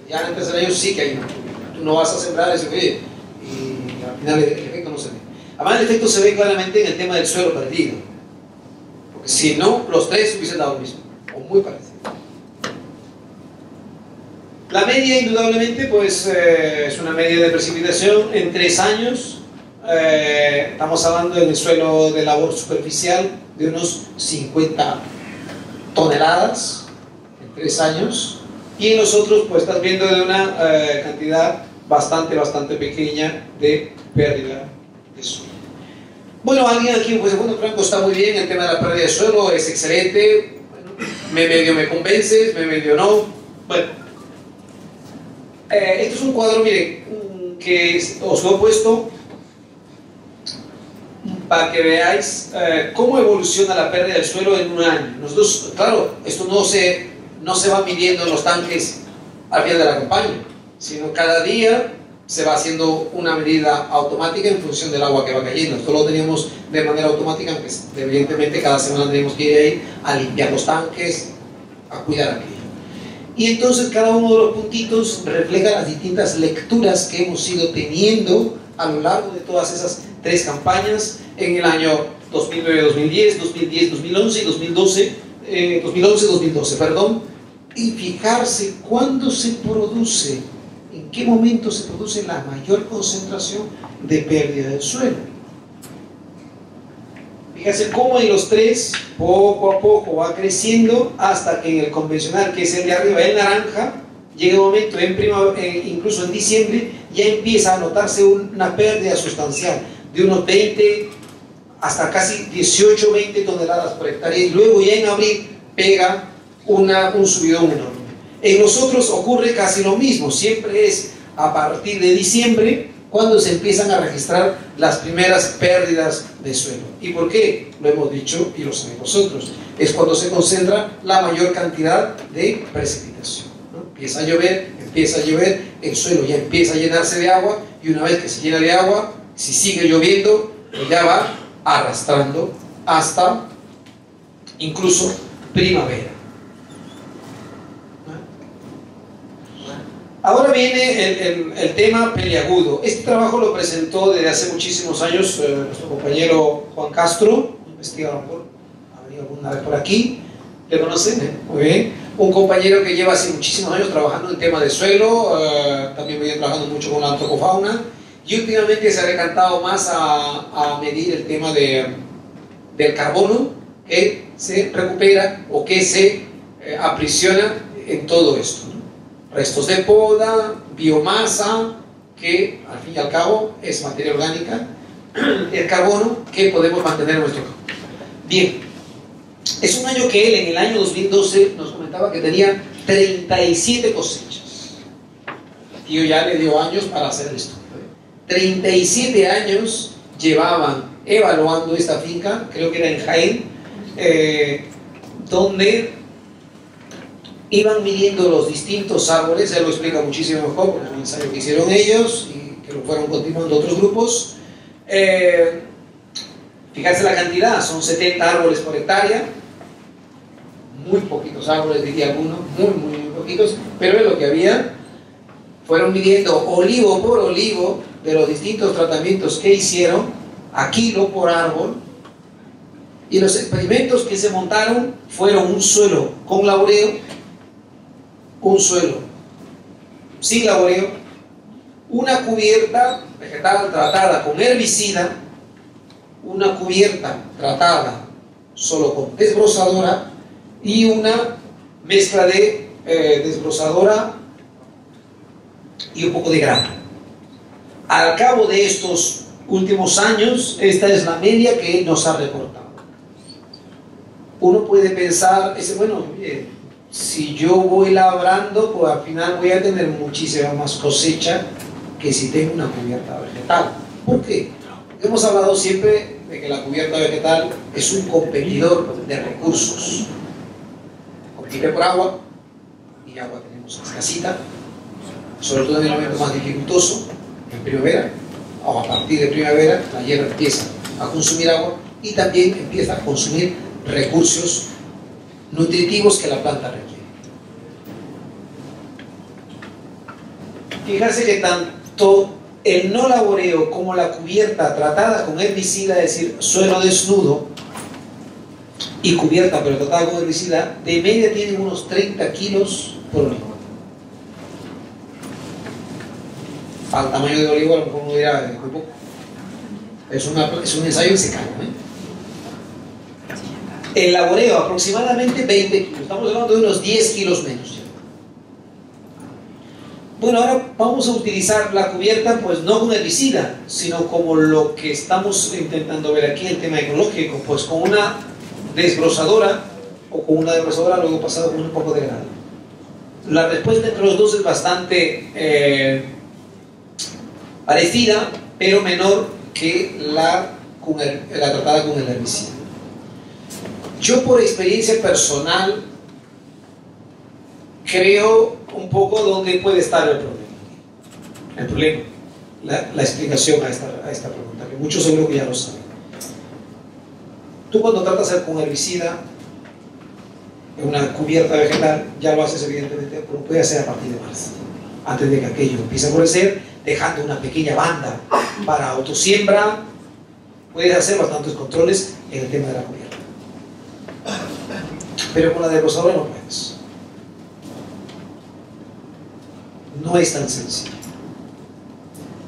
ya en el tercer año sí que hay una cubierta. Tú no vas a sembrar eso, oye, y al final el efecto no se ve. Además el efecto se ve claramente en el tema del suelo perdido, porque si no, los 3 hubiesen dado lo mismo, o muy parecido. La media, indudablemente, pues es una media de precipitación en 3 años. Estamos hablando en el suelo de labor superficial de unos 50 toneladas en 3 años. Y en los otros, pues estás viendo de una cantidad bastante pequeña de pérdida de suelo. Bueno, alguien aquí, pues bueno, Franco, está muy bien, el tema de la pérdida de suelo es excelente. Bueno, medio me convences, medio no. Bueno. Esto es un cuadro, miren, que os lo he puesto para que veáis cómo evoluciona la pérdida del suelo en un año. Nosotros, claro, esto no se va midiendo en los tanques al final de la campaña, sino cada día se va haciendo una medida automática en función del agua que va cayendo. Esto lo teníamos de manera automática, aunque evidentemente cada semana tenemos que ir ahí a limpiar los tanques, a cuidar aquello. Y entonces cada uno de los puntitos refleja las distintas lecturas que hemos ido teniendo a lo largo de todas esas 3 campañas en el año 2009-2010, 2010-2011 y 2011-2012, perdón, y fijarse cuándo se produce, en qué momento se produce la mayor concentración de pérdida del suelo. Fíjense cómo en los 3, poco a poco va creciendo hasta que en el convencional, que es el de arriba, el naranja, llega un momento, incluso en diciembre, ya empieza a notarse una pérdida sustancial de unos 20 hasta casi 18-20 toneladas por hectárea, y luego ya en abril pega un subidón enorme. En nosotros ocurre casi lo mismo, siempre es a partir de diciembre cuando se empiezan a registrar las primeras pérdidas de suelo. ¿Y por qué? Lo hemos dicho y lo sabéis vosotros. Es cuando se concentra la mayor cantidad de precipitación, ¿no? Empieza a llover, el suelo ya empieza a llenarse de agua, y una vez que se llena de agua, si sigue lloviendo, pues ya va arrastrando hasta incluso primavera. Ahora viene el tema peliagudo. Este trabajo lo presentó desde hace muchísimos años nuestro compañero Juan Castro, investigador, ha venido alguna vez por aquí, ¿le conocen? Muy bien. Un compañero que lleva hace muchísimos años trabajando en el tema de suelo, también viene trabajando mucho con la antropofauna, y últimamente se ha decantado más a medir el tema del carbono, que se recupera o qué se aprisiona en todo esto, ¿no? Restos de poda, biomasa, que al fin y al cabo es materia orgánica, el carbono que podemos mantener en nuestro campo. Bien, es un año que él en el año 2012 nos comentaba que tenía 37 cosechas. El tío ya le dio años para hacer el estudio. 37 años llevaban evaluando esta finca, creo que era en Jaén, donde iban midiendo los distintos árboles. Él lo explica muchísimo mejor porque es un ensayo que hicieron ellos y que lo fueron continuando otros grupos. Fijarse la cantidad, son 70 árboles por hectárea, muy poquitos árboles, diría alguno, muy poquitos, pero es lo que había. Fueron midiendo olivo por olivo de los distintos tratamientos que hicieron, a kilo por árbol, y los experimentos que se montaron fueron un suelo con laboreo, un suelo sin laboreo, una cubierta vegetal tratada con herbicida, una cubierta tratada solo con desbrozadora y una mezcla de desbrozadora y un poco de grano. Al cabo de estos últimos años, esta es la media que nos ha reportado. Uno puede pensar, bueno, si yo voy labrando, pues al final voy a tener muchísima más cosecha que si tengo una cubierta vegetal. ¿Por qué? Hemos hablado siempre de que la cubierta vegetal es un competidor de recursos. Compite por agua, y agua tenemos escasita, sobre todo en el momento más dificultoso, en primavera, o a partir de primavera, la hierba empieza a consumir agua y también empieza a consumir recursos nutritivos que la planta requiere. Fíjense que tanto el no laboreo como la cubierta tratada con herbicida, es decir, suelo desnudo y cubierta pero tratada con herbicida, de media tienen unos 30 kilos por olivo. Al tamaño de olivo a lo mejor uno dirá muy poco. Es un ensayo en secano, El laboreo aproximadamente 20 kilos, estamos hablando de unos 10 kilos menos. Bueno, ahora vamos a utilizar la cubierta, pues no con herbicida, sino como lo que estamos intentando ver aquí, el tema ecológico, pues con una desbrozadora o con una desbrozadora luego pasado con un poco de grano. La respuesta entre los dos es bastante parecida, pero menor que la tratada con el herbicida. Yo, por experiencia personal, creo un poco dónde puede estar el problema. El problema, la explicación a esta pregunta, que muchos seguro que ya lo saben. Tú cuando tratas de hacer con herbicida en una cubierta vegetal, ya lo haces evidentemente, pero puede hacer a partir de marzo, antes de que aquello empiece a florecer, dejando una pequeña banda para autosiembra. Puedes hacer bastantes controles en el tema de la cubierta, pero con la desbrozadora no puedes. No es tan sencillo.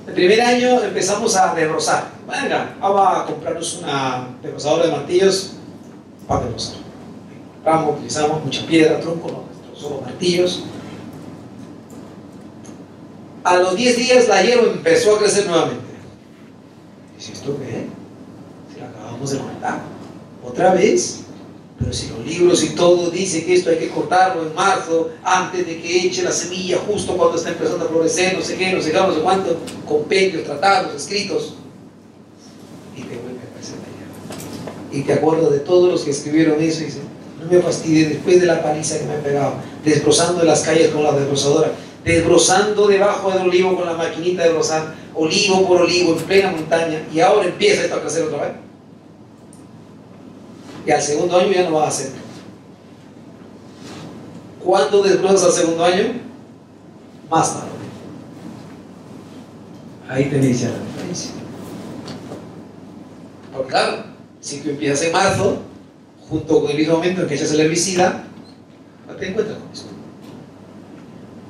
El primer año empezamos a desbrozar. Venga, vamos a comprarnos una desbrozadora de martillos para desbrozar. Compramos, utilizamos mucha piedra, tronco, no, solo martillos. A los 10 días la hierba empezó a crecer nuevamente. ¿Y esto qué? Si lo acabamos de comentar. ¿Otra vez? Pero si los libros y todo dicen que esto hay que cortarlo en marzo, antes de que eche la semilla, justo cuando está empezando a florecer, no sé qué, no sé qué, no sé cuánto, compendios, tratados, escritos, y te vuelve a crecer la hierba. Y te acuerdas de todos los que escribieron eso y dicen, no me fastidie después de la paliza que me han pegado, desbrozando las calles con la desbrozadora, desbrozando debajo del olivo con la maquinita de desbrozar, olivo por olivo, en plena montaña, y ahora empieza esto a crecer otra vez. Y al segundo año ya no va a hacer. ¿Cuándo desbrozas al segundo año? Más tarde. Ahí tenéis ya la diferencia. Porque claro, si tú empiezas en marzo, junto con el mismo momento en que echas el herbicida, te encuentras con esto.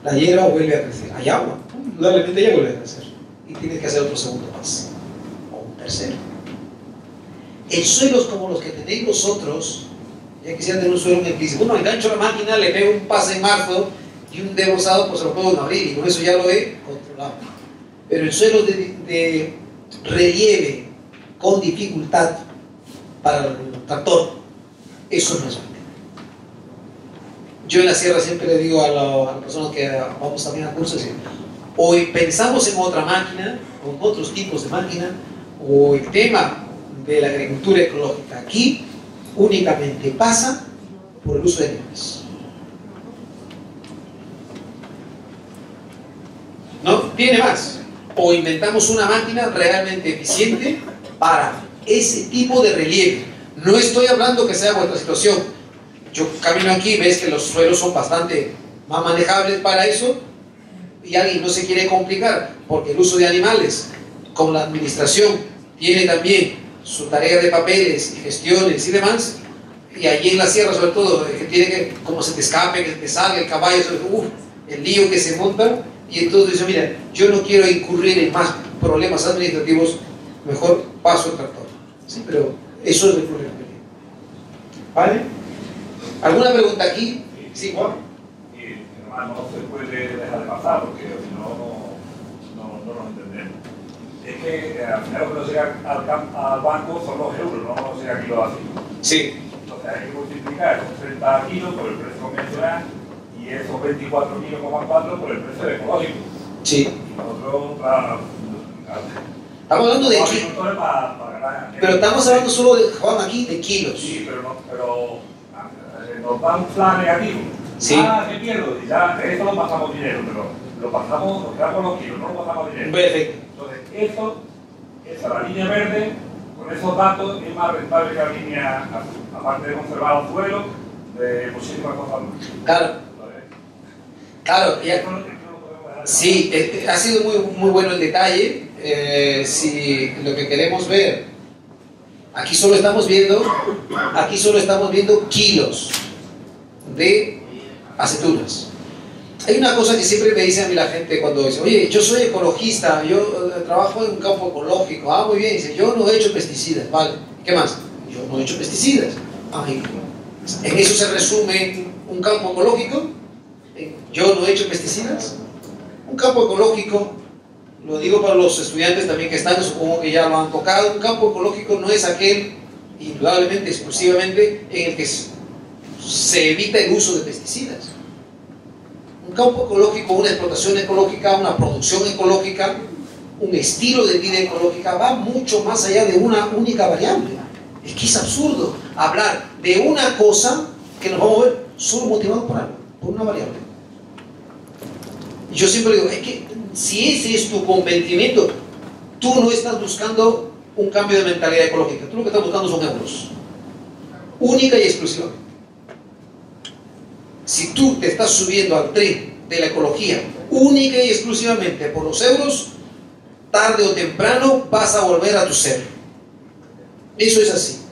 La hierba vuelve a crecer. Hay agua, indudablemente ya vuelve a crecer. Y tienes que hacer otro segundo paso. O un tercero. En suelos como los que tenéis vosotros, Ya quisiera tener un suelo en el que dice, bueno, engancho la máquina, le pego un pase en marzo y un desbrozado, pues se lo puedo abrir y con eso ya lo he controlado. Pero en suelos de relieve con dificultad para el tractor, eso no es máquina. Yo en la sierra siempre le digo a las personas que vamos también a cursos, o pensamos en otra máquina, o en otros tipos de máquina, o el tema de la agricultura ecológica aquí únicamente pasa por el uso de animales. No tiene más. O inventamos una máquina realmente eficiente para ese tipo de relieve. No estoy hablando que sea vuestra situación. Yo camino aquí, ves que los suelos son bastante más manejables para eso, y alguien no se quiere complicar porque el uso de animales, como la administración tiene también su tarea de papeles y gestiones y demás, y allí en la sierra sobre todo, que tiene que, como se te escape, que te salga el caballo, el lío que se monta, y entonces dice, mira, yo no quiero incurrir en más problemas administrativos, mejor paso el tractor. Sí, pero eso es el problema que tiene. ¿Vale? ¿Alguna pregunta aquí? Sí, Juan. Y además no se puede dejar de pasar porque si no, no nos entendemos. Es que al final cuando llega al banco son los euros, no llega a kilos así. Sí. Entonces hay que multiplicar esos 30 kilos por el precio convencional y esos 24 kilos, por el precio ecológico. Sí. Y nosotros, claro, estamos hablando de kilos. Pero estamos hablando solo de, Juan, aquí de kilos. Sí, pero nos da un flash negativo. Sí. Ah, ¿qué pierdo? Y ya de eso no pasamos dinero, pero lo pasamos, nos quedamos los kilos, no lo pasamos dinero. Perfecto. Entonces, esa la línea verde, con esos datos es más rentable que la línea azul, aparte de conservar los suelos, de muchísimas cosas más. Claro. Claro, ya. Sí, ha sido muy bueno el detalle. Si lo que queremos ver, aquí solo estamos viendo kilos de aceitunas. Hay una cosa que siempre me dice a mí la gente cuando dice, oye, yo soy ecologista, yo trabajo en un campo ecológico. Ah, muy bien. Dice, yo no he hecho pesticidas. Vale, ¿qué más? Yo no he hecho pesticidas. ¿En eso se resume un campo ecológico? Yo no he hecho pesticidas. Un campo ecológico, lo digo para los estudiantes también que están, supongo que ya lo han tocado, un campo ecológico no es aquel, indudablemente, exclusivamente, en el que se evita el uso de pesticidas. Un campo ecológico, una explotación ecológica, una producción ecológica, un estilo de vida ecológica va mucho más allá de una única variable. Es que es absurdo hablar de una cosa que nos vamos a ver solo motivado por algo, por una variable. Y yo siempre digo, es que si ese es tu convencimiento, tú no estás buscando un cambio de mentalidad ecológica, tú lo que estás buscando son euros, única y exclusivamente. Si tú te estás subiendo al tren de la ecología única y exclusivamente por los euros, tarde o temprano vas a volver a tu ser. Eso es así.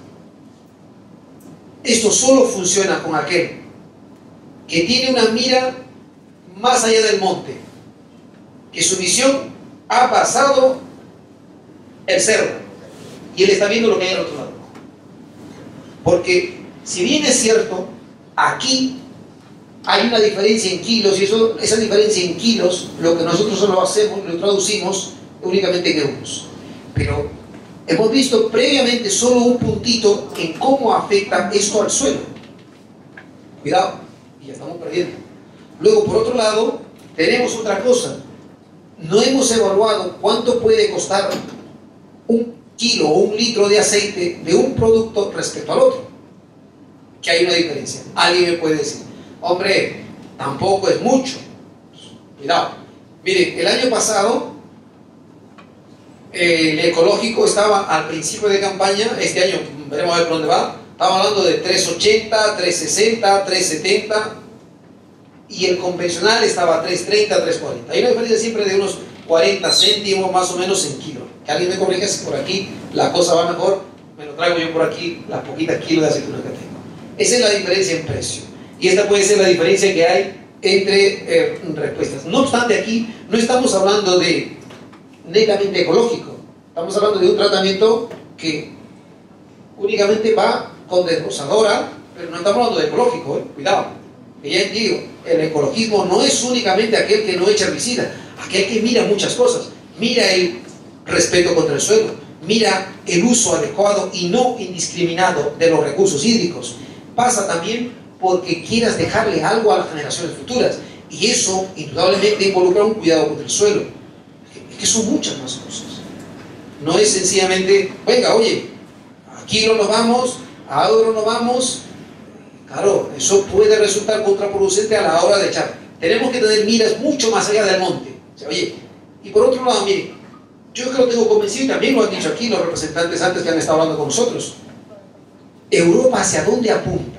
Esto solo funciona con aquel que tiene una mira más allá del monte, que su visión ha pasado el cerro y él está viendo lo que hay al otro lado. Porque si bien es cierto, aquí hay una diferencia en kilos, y esa diferencia en kilos, lo que nosotros solo hacemos, lo traducimos únicamente en euros. Pero hemos visto previamente solo un puntito en cómo afecta esto al suelo. Cuidado, y ya estamos perdiendo. Luego, por otro lado, tenemos otra cosa. No hemos evaluado cuánto puede costar un kilo o un litro de aceite de un producto respecto al otro. Que hay una diferencia. Alguien me puede decir, hombre, tampoco es mucho. Cuidado. Miren, el año pasado, el ecológico estaba al principio de campaña, este año veremos a ver por dónde va, estaba hablando de 3.80, 3.60, 3.70, y el convencional estaba a 3.30, 3.40. Hay una diferencia siempre de unos 40 céntimos más o menos en kilo. Que alguien me corrija si por aquí la cosa va mejor, me lo traigo yo por aquí, las poquitas kilos de aceituna que tengo. Esa es la diferencia en precio. Y esta puede ser la diferencia que hay entre respuestas. No obstante, aquí no estamos hablando de netamente ecológico. Estamos hablando de un tratamiento que únicamente va con desbrozadora, pero no estamos hablando de ecológico, cuidado. Que ya digo, el ecologismo no es únicamente aquel que no echa herbicida, aquel que mira muchas cosas. Mira el respeto contra el suelo, mira el uso adecuado y no indiscriminado de los recursos hídricos. Pasa también porque quieras dejarle algo a las generaciones futuras, y eso indudablemente involucra un cuidado contra el suelo. Es que son muchas más cosas. No es sencillamente, venga, oye, a Kilo nos vamos, a Euro nos vamos. Claro, eso puede resultar contraproducente a la hora de echar. Tenemos que tener miras mucho más allá del monte. O sea, oye, y por otro lado, mire, yo es que lo tengo convencido, y también lo han dicho aquí los representantes antes que han estado hablando con nosotros. Europa, ¿hacia dónde apunta?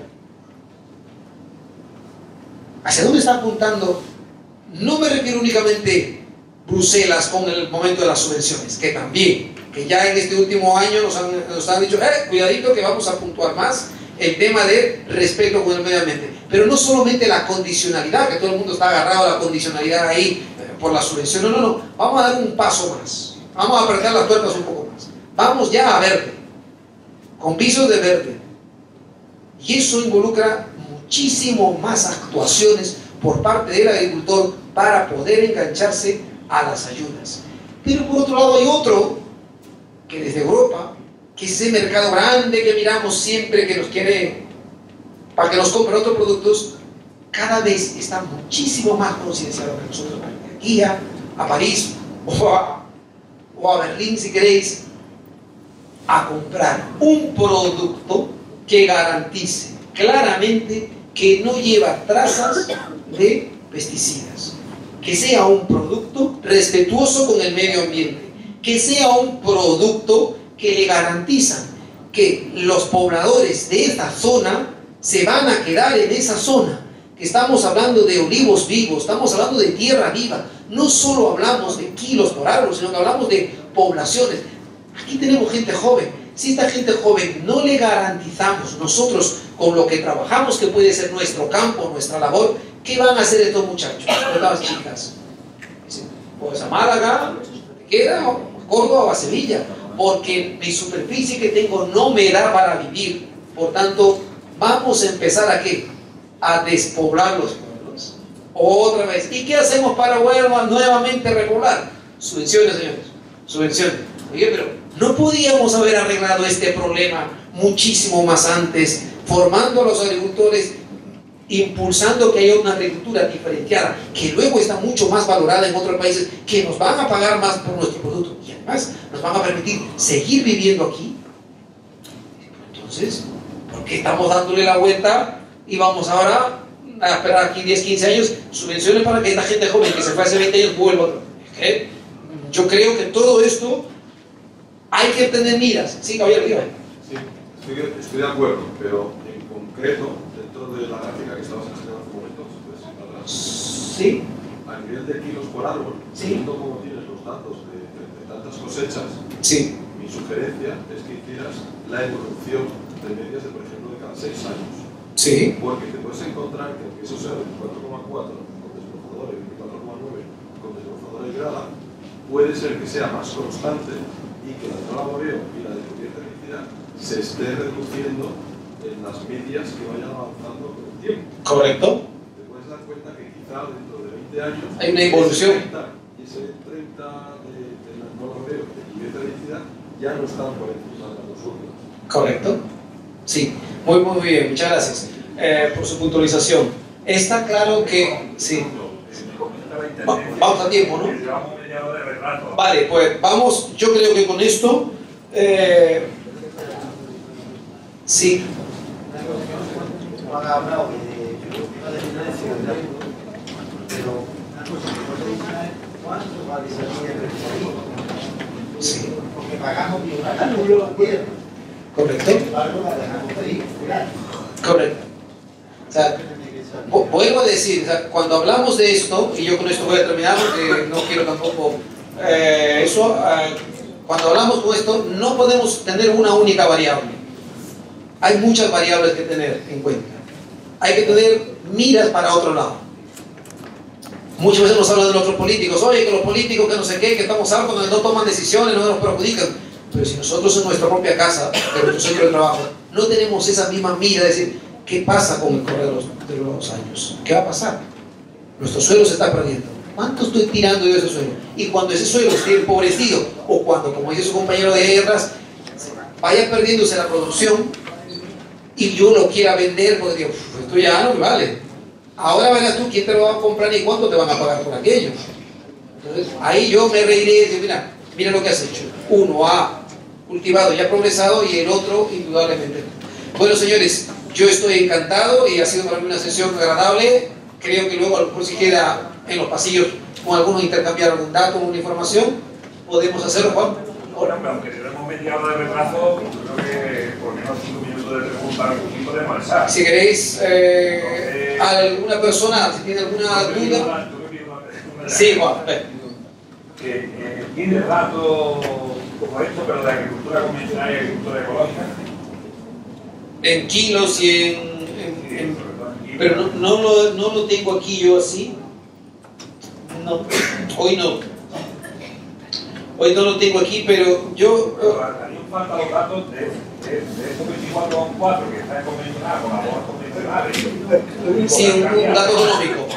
¿Hacia dónde está apuntando? No me refiero únicamente Bruselas con el momento de las subvenciones, que también, que ya en este último año nos han dicho, cuidadito que vamos a puntuar más el tema de respeto con el medio ambiente. Pero no solamente la condicionalidad, que todo el mundo está agarrado a la condicionalidad ahí por la subvención, no, vamos a dar un paso más, vamos a apretar las tuercas un poco más, vamos ya a verde, con pisos de verde, y eso involucra muchísimo más actuaciones por parte del agricultor para poder engancharse a las ayudas. Pero por otro lado hay otro, que desde Europa, que es ese mercado grande que miramos siempre, que nos quiere, para que nos compren otros productos, cada vez está muchísimo más concienciado que nosotros. Aquí a París o a Berlín, si queréis, a comprar un producto que garantice claramente que no lleva trazas de pesticidas, que sea un producto respetuoso con el medio ambiente, que sea un producto que le garantizan que los pobladores de esta zona se van a quedar en esa zona, que estamos hablando de olivos vivos, estamos hablando de tierra viva, no solo hablamos de kilos por árbol, sino que hablamos de poblaciones. Aquí tenemos gente joven. Si esta gente joven no le garantizamos nosotros con lo que trabajamos, que puede ser nuestro campo, nuestra labor, ¿qué van a hacer estos muchachos, estas chicas? Pues a Málaga, a Antequera, o a Córdoba o a Sevilla, porque mi superficie que tengo no me da para vivir. Por tanto, vamos a empezar ¿a qué? A despoblar los pueblos. Otra vez. ¿Y qué hacemos para nuevamente repoblar? Subvenciones, señores. Subvenciones. Oye, pero ¿no podíamos haber arreglado este problema muchísimo más antes, formando a los agricultores, impulsando que haya una agricultura diferenciada, que luego está mucho más valorada en otros países, que nos van a pagar más por nuestro producto y además nos van a permitir seguir viviendo aquí? Entonces, ¿por qué estamos dándole la vuelta y vamos ahora a esperar aquí 10, 15 años subvenciones para que esta gente joven que se fue hace 20 años vuelva? Es que yo creo que todo esto hay que tener miras. Sí, caballero, dígame. Sí, estoy de acuerdo, pero en concreto, dentro de la gráfica que estabas enseñando hace un momento, sí, a nivel de kilos por árbol, sí, viendo cómo tienes los datos de tantas cosechas, sí, mi sugerencia es que hicieras la evolución de medias de, por ejemplo, de cada 6 años. sí, Porque te puedes encontrar que aunque eso sea 24,4 con desbrozadores, 24,9 con desbrozadores grada, puede ser que sea más constante y que la de no laboreo y la de cubierta herbicida se esté reduciendo en las medias que vayan avanzando con el tiempo. correcto. Te puedes dar cuenta que quizá dentro de 20 años Hay una evolución. ese 30 de la no laboreo de cubierta herbicida ya no están por encima de las dos últimas. Correcto. Sí, muy bien, muchas gracias por su puntualización. Está claro que sí. Vamos a tiempo, ¿no? Vale, pues vamos, yo creo que con esto sí. Han hablado de una dependencia del agricultor, pero una cosa que no se dice es cuánto vale salir el precio. Sí. Porque pagamos bien una cálculo la tierra. Correcto. Sin embargo, la dejamos ahí, fuera. Correcto. O sea, vuelvo a decir, o sea, cuando hablamos de esto, y yo con esto voy a terminar porque no quiero tampoco cuando hablamos con esto, no podemos tener una única variable. Hay muchas variables que tener en cuenta. Hay que tener miras para otro lado. Muchas veces nos hablan de los otros políticos, oye, que los políticos que no sé qué, que estamos hartos, no toman decisiones, no nos perjudican. Pero si nosotros en nuestra propia casa, en nuestro centro de trabajo, no tenemos esa misma mira de decir, ¿qué pasa con el correr de los años? ¿Qué va a pasar? Nuestro suelo se está perdiendo. ¿Cuánto estoy tirando yo de ese suelo? Y cuando ese suelo esté empobrecido, o cuando, como dice su compañero de guerras, vaya perdiéndose la producción y yo lo quiera vender, pues digo, esto ya no me vale. Ahora verás tú quién te lo va a comprar y cuánto te van a pagar por aquello. Entonces, ahí yo me reiré y digo, mira lo que has hecho. Uno ha cultivado y ha progresado y el otro indudablemente. Bueno, señores, yo estoy encantado y ha sido para mí una sesión agradable. Creo que luego a lo mejor si queda en los pasillos con algunos intercambiar algún dato o una información, podemos hacerlo, Juan. Bueno, aunque tenemos media hora de retraso, creo que por menos 5 minutos de pregunta podemos avanzar. Si queréis, alguna persona, si tiene alguna duda. Sí, Juan. ¿Tiene datos como esto, pero de agricultura convencional y agricultura ecológica? En kilos y pero no lo tengo aquí yo así. No, hoy no. Hoy no lo tengo aquí, pero yo... Harían falta los datos de estos 24,4 que están convencionados con las hojas convencionales. Sí, un dato económico.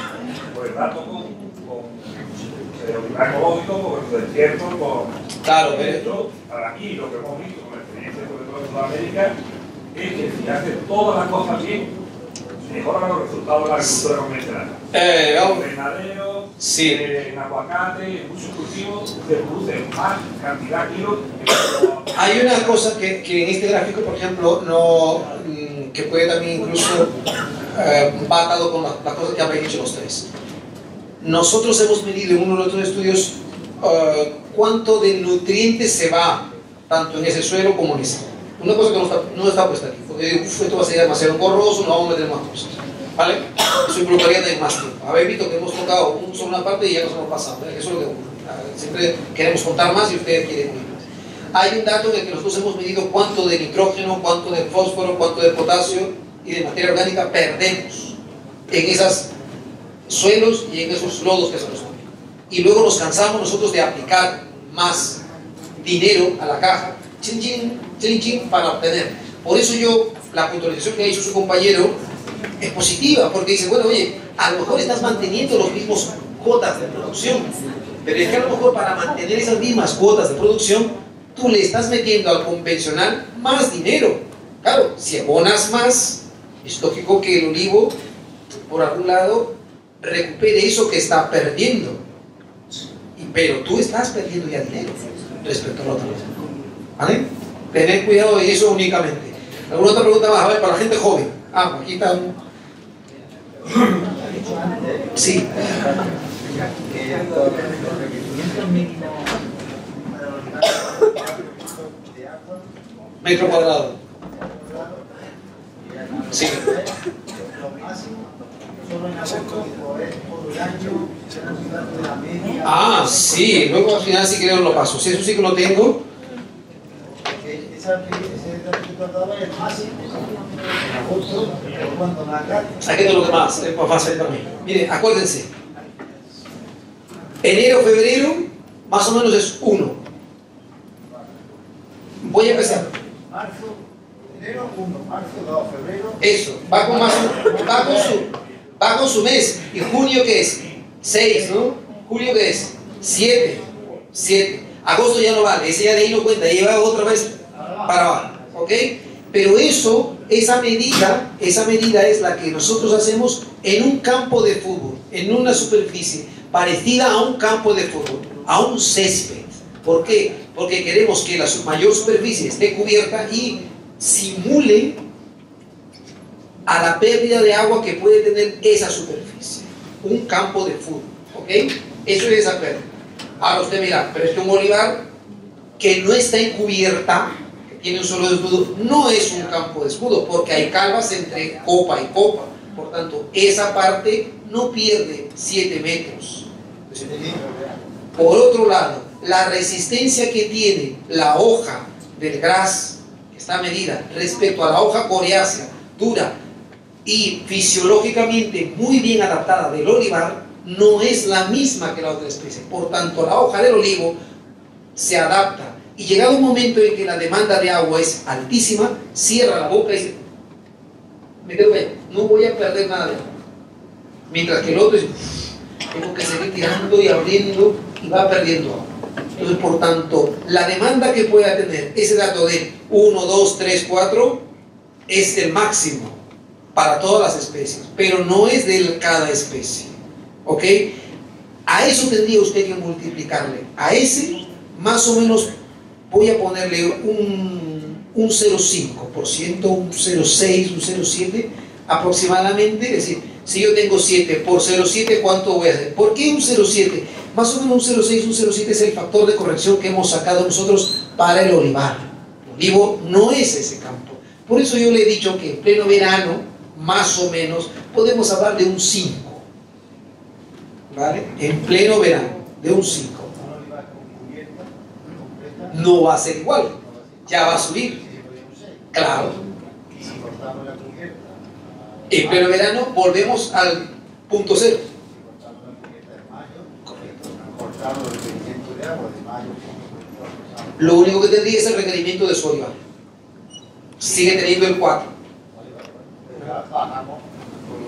Pues datos con ecológico, con desierto, con... Claro, pero para aquí lo que hemos visto con la experiencia sobre todo en Sudamérica es que si hace todas las cosas bien, mejoran los resultados de la agricultura convencional. En invernadero, sí. En aguacate, en muchos cultivos se produce más cantidad de kilos. Hay una cosa que en este gráfico, por ejemplo, no, que puede también incluso va atado con las cosas que habéis dicho los tres. Nosotros hemos medido en uno de los otros estudios cuánto de nutrientes se va tanto en ese suelo como en ese. Una cosa que no está puesta aquí, porque esto va a ser demasiado borroso, no vamos a meter más cosas, ¿vale? Eso involucraría también más tiempo. Habéis visto que hemos tocado solo una parte y ya nos hemos pasado, ¿vale? Eso es lo que siempre queremos contar más y ustedes quieren ir más. Hay un dato en el que nosotros hemos medido cuánto de nitrógeno, cuánto de fósforo, cuánto de potasio y de materia orgánica perdemos en esos suelos y en esos lodos que se nos ponen. Y luego nos cansamos nosotros de aplicar más dinero a la caja, chin, chin, para obtener. Por eso la puntualización que ha hecho su compañero es positiva, porque dice, bueno, oye, a lo mejor estás manteniendo los mismos cuotas de producción, pero es que a lo mejor para mantener esas mismas cuotas de producción, tú le estás metiendo al convencional más dinero. Claro, si abonas más, es lógico que el olivo, por algún lado, recupere eso que está perdiendo. Pero tú estás perdiendo ya dinero respecto a la otra vez. ¿Vale? Tener cuidado de eso únicamente. ¿Alguna otra pregunta más? A ver, para la gente joven. Aquí está. Sí. Metro cuadrado. Sí. Sí, luego al final sí que lo paso. Sí, eso sí que lo tengo. Aquí tengo lo demás, es más fácil también. Miren, acuérdense. Enero, febrero, más o menos es 1. Voy a empezar. Enero 1, marzo 2, febrero. Eso, va con su mes. ¿Y junio qué es? 6, ¿no? ¿Julio qué es? 7. Agosto ya no vale, ese ya de ahí no cuenta, lleva otra vez para abajo, ¿ok? Pero esa medida es la que nosotros hacemos en un campo de fútbol, en una superficie parecida a un campo de fútbol, a un césped. ¿Por qué? Porque queremos que la mayor superficie esté cubierta y simule a la pérdida de agua que puede tener esa superficie. Un campo de fútbol, ¿ok? Eso es esa pérdida. Ahora usted mira, pero es que un olivar que no está encubierta, que tiene un suelo de escudo, no es un campo de escudo, porque hay calvas entre copa y copa. Por tanto, esa parte no pierde 7 metros. Por otro lado, la resistencia que tiene la hoja del gras, que está medida, respecto a la hoja coriácea, dura y fisiológicamente muy bien adaptada del olivar, no es la misma que la otra especie. Por tanto, la hoja del olivo se adapta y llegado un momento en que la demanda de agua es altísima, cierra la boca y me quedo callado, no voy a perder nada. Mientras que el otro dice, tengo que seguir tirando y abriendo y va perdiendo. Entonces, por tanto, la demanda que pueda tener ese dato de 1, 2, 3, 4 es el máximo para todas las especies, pero no es de cada especie. ¿Ok? A eso tendría usted que multiplicarle. A ese, más o menos, voy a ponerle un 0,5%, un 0,6, un 0,7 aproximadamente. Es decir, si yo tengo 7 por 0,7, ¿cuánto voy a hacer? ¿Por qué un 0,7? Más o menos un 0,6, un 0,7 es el factor de corrección que hemos sacado nosotros para el olivar. El olivo no es ese campo. Por eso yo le he dicho que en pleno verano, más o menos, podemos hablar de un 5. ¿Vale? En pleno verano, de un 5. No va a ser igual, ya va a subir. Claro. En pleno verano volvemos al punto cero. Lo único que tendría es el requerimiento de su olivar. Sigue teniendo el 4.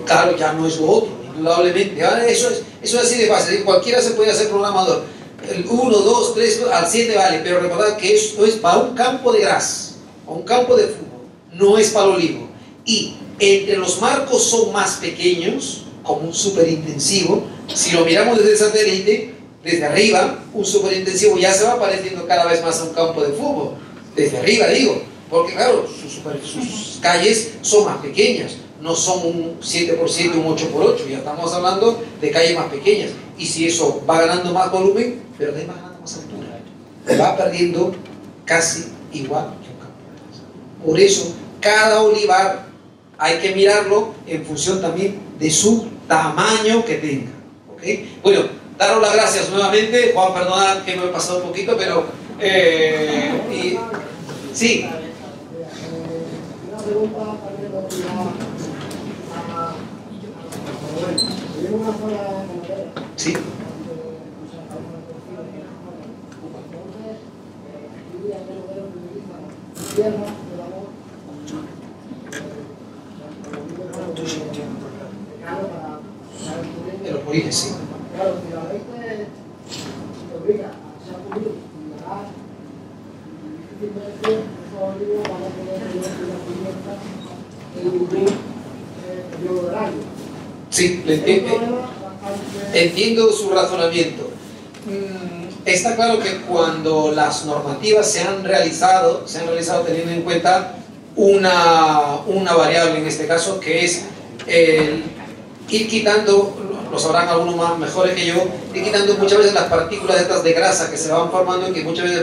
Claro, ya no es lo otro, indudablemente. Eso es así de fácil. Cualquiera se puede hacer programador. El 1, 2, 3, al 7 vale, pero recordad que esto es para un campo de gras, para un campo de fútbol, no es para el olivo. Y entre los marcos son más pequeños, como un superintensivo. Si lo miramos desde el satélite, desde arriba, un superintensivo ya se va pareciendo cada vez más a un campo de fútbol. Desde arriba digo, porque claro, sus calles son más pequeñas. No son un 7x7, un 8x8, ya estamos hablando de calles más pequeñas. Y si eso va ganando más volumen, pero va ganando más altura, va perdiendo casi igual que un campo. Por eso, cada olivar hay que mirarlo en función también de su tamaño que tenga. ¿Okay? Bueno, daros las gracias nuevamente. Juan, perdona que me he pasado un poquito, pero... sí. Una pregunta también sí. De los polines, sí. Claro, si la ley te obliga a ser público y ganar, difícilmente esos olivos van a tener el periodo de año. Sí, entiendo su razonamiento. Está claro que cuando las normativas se han realizado teniendo en cuenta una variable en este caso, que es ir quitando, lo sabrán algunos más mejores que yo, ir quitando muchas veces las partículas estas de grasa que se van formando y que muchas veces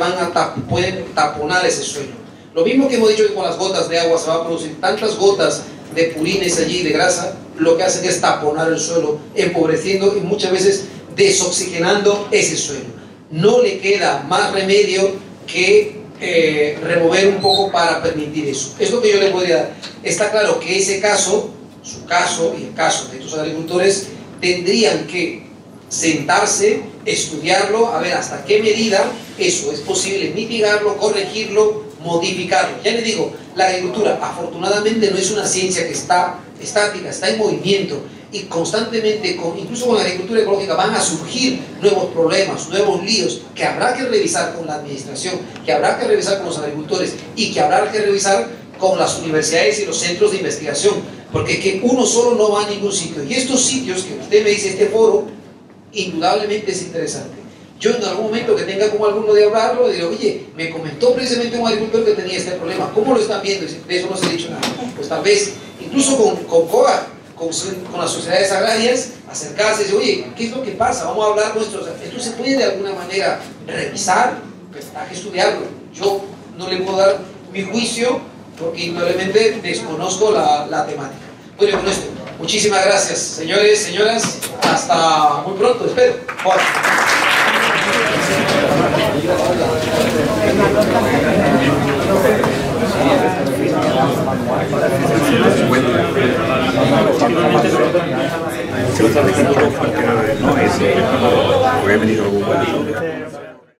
pueden taponar ese suelo. Lo mismo que hemos dicho que con las gotas de agua se va a producir tantas gotas de purines allí, de grasa, lo que hacen es taponar el suelo, empobreciendo y muchas veces desoxigenando ese suelo. No le queda más remedio que remover un poco para permitir eso. Es lo que yo le podría dar. Está claro que ese caso, su caso y el caso de estos agricultores, tendrían que sentarse, estudiarlo, a ver hasta qué medida eso es posible mitigarlo, corregirlo, modificarlo. Ya le digo, la agricultura afortunadamente no es una ciencia que está estática, está en movimiento y constantemente, incluso con la agricultura ecológica, van a surgir nuevos problemas, nuevos líos que habrá que revisar con la administración, que habrá que revisar con los agricultores y que habrá que revisar con las universidades y los centros de investigación, porque que uno solo no va a ningún sitio. Y estos sitios que usted me dice, este foro, indudablemente es interesante. Yo en algún momento que tenga como alguno de hablarlo, diré, oye, me comentó precisamente un agricultor que tenía este problema, ¿cómo lo están viendo? De eso no se ha dicho nada. Pues tal vez, incluso con COA, con las sociedades agrarias, acercarse y decir, oye, ¿qué es lo que pasa? Vamos a hablar nuestros... Esto se puede de alguna manera revisar, pues hay que estudiarlo. Yo no le puedo dar mi juicio porque indudablemente desconozco la temática. Bueno, con esto, muchísimas gracias, señores, señoras, hasta muy pronto, espero. Juan. No, ese, porque he venido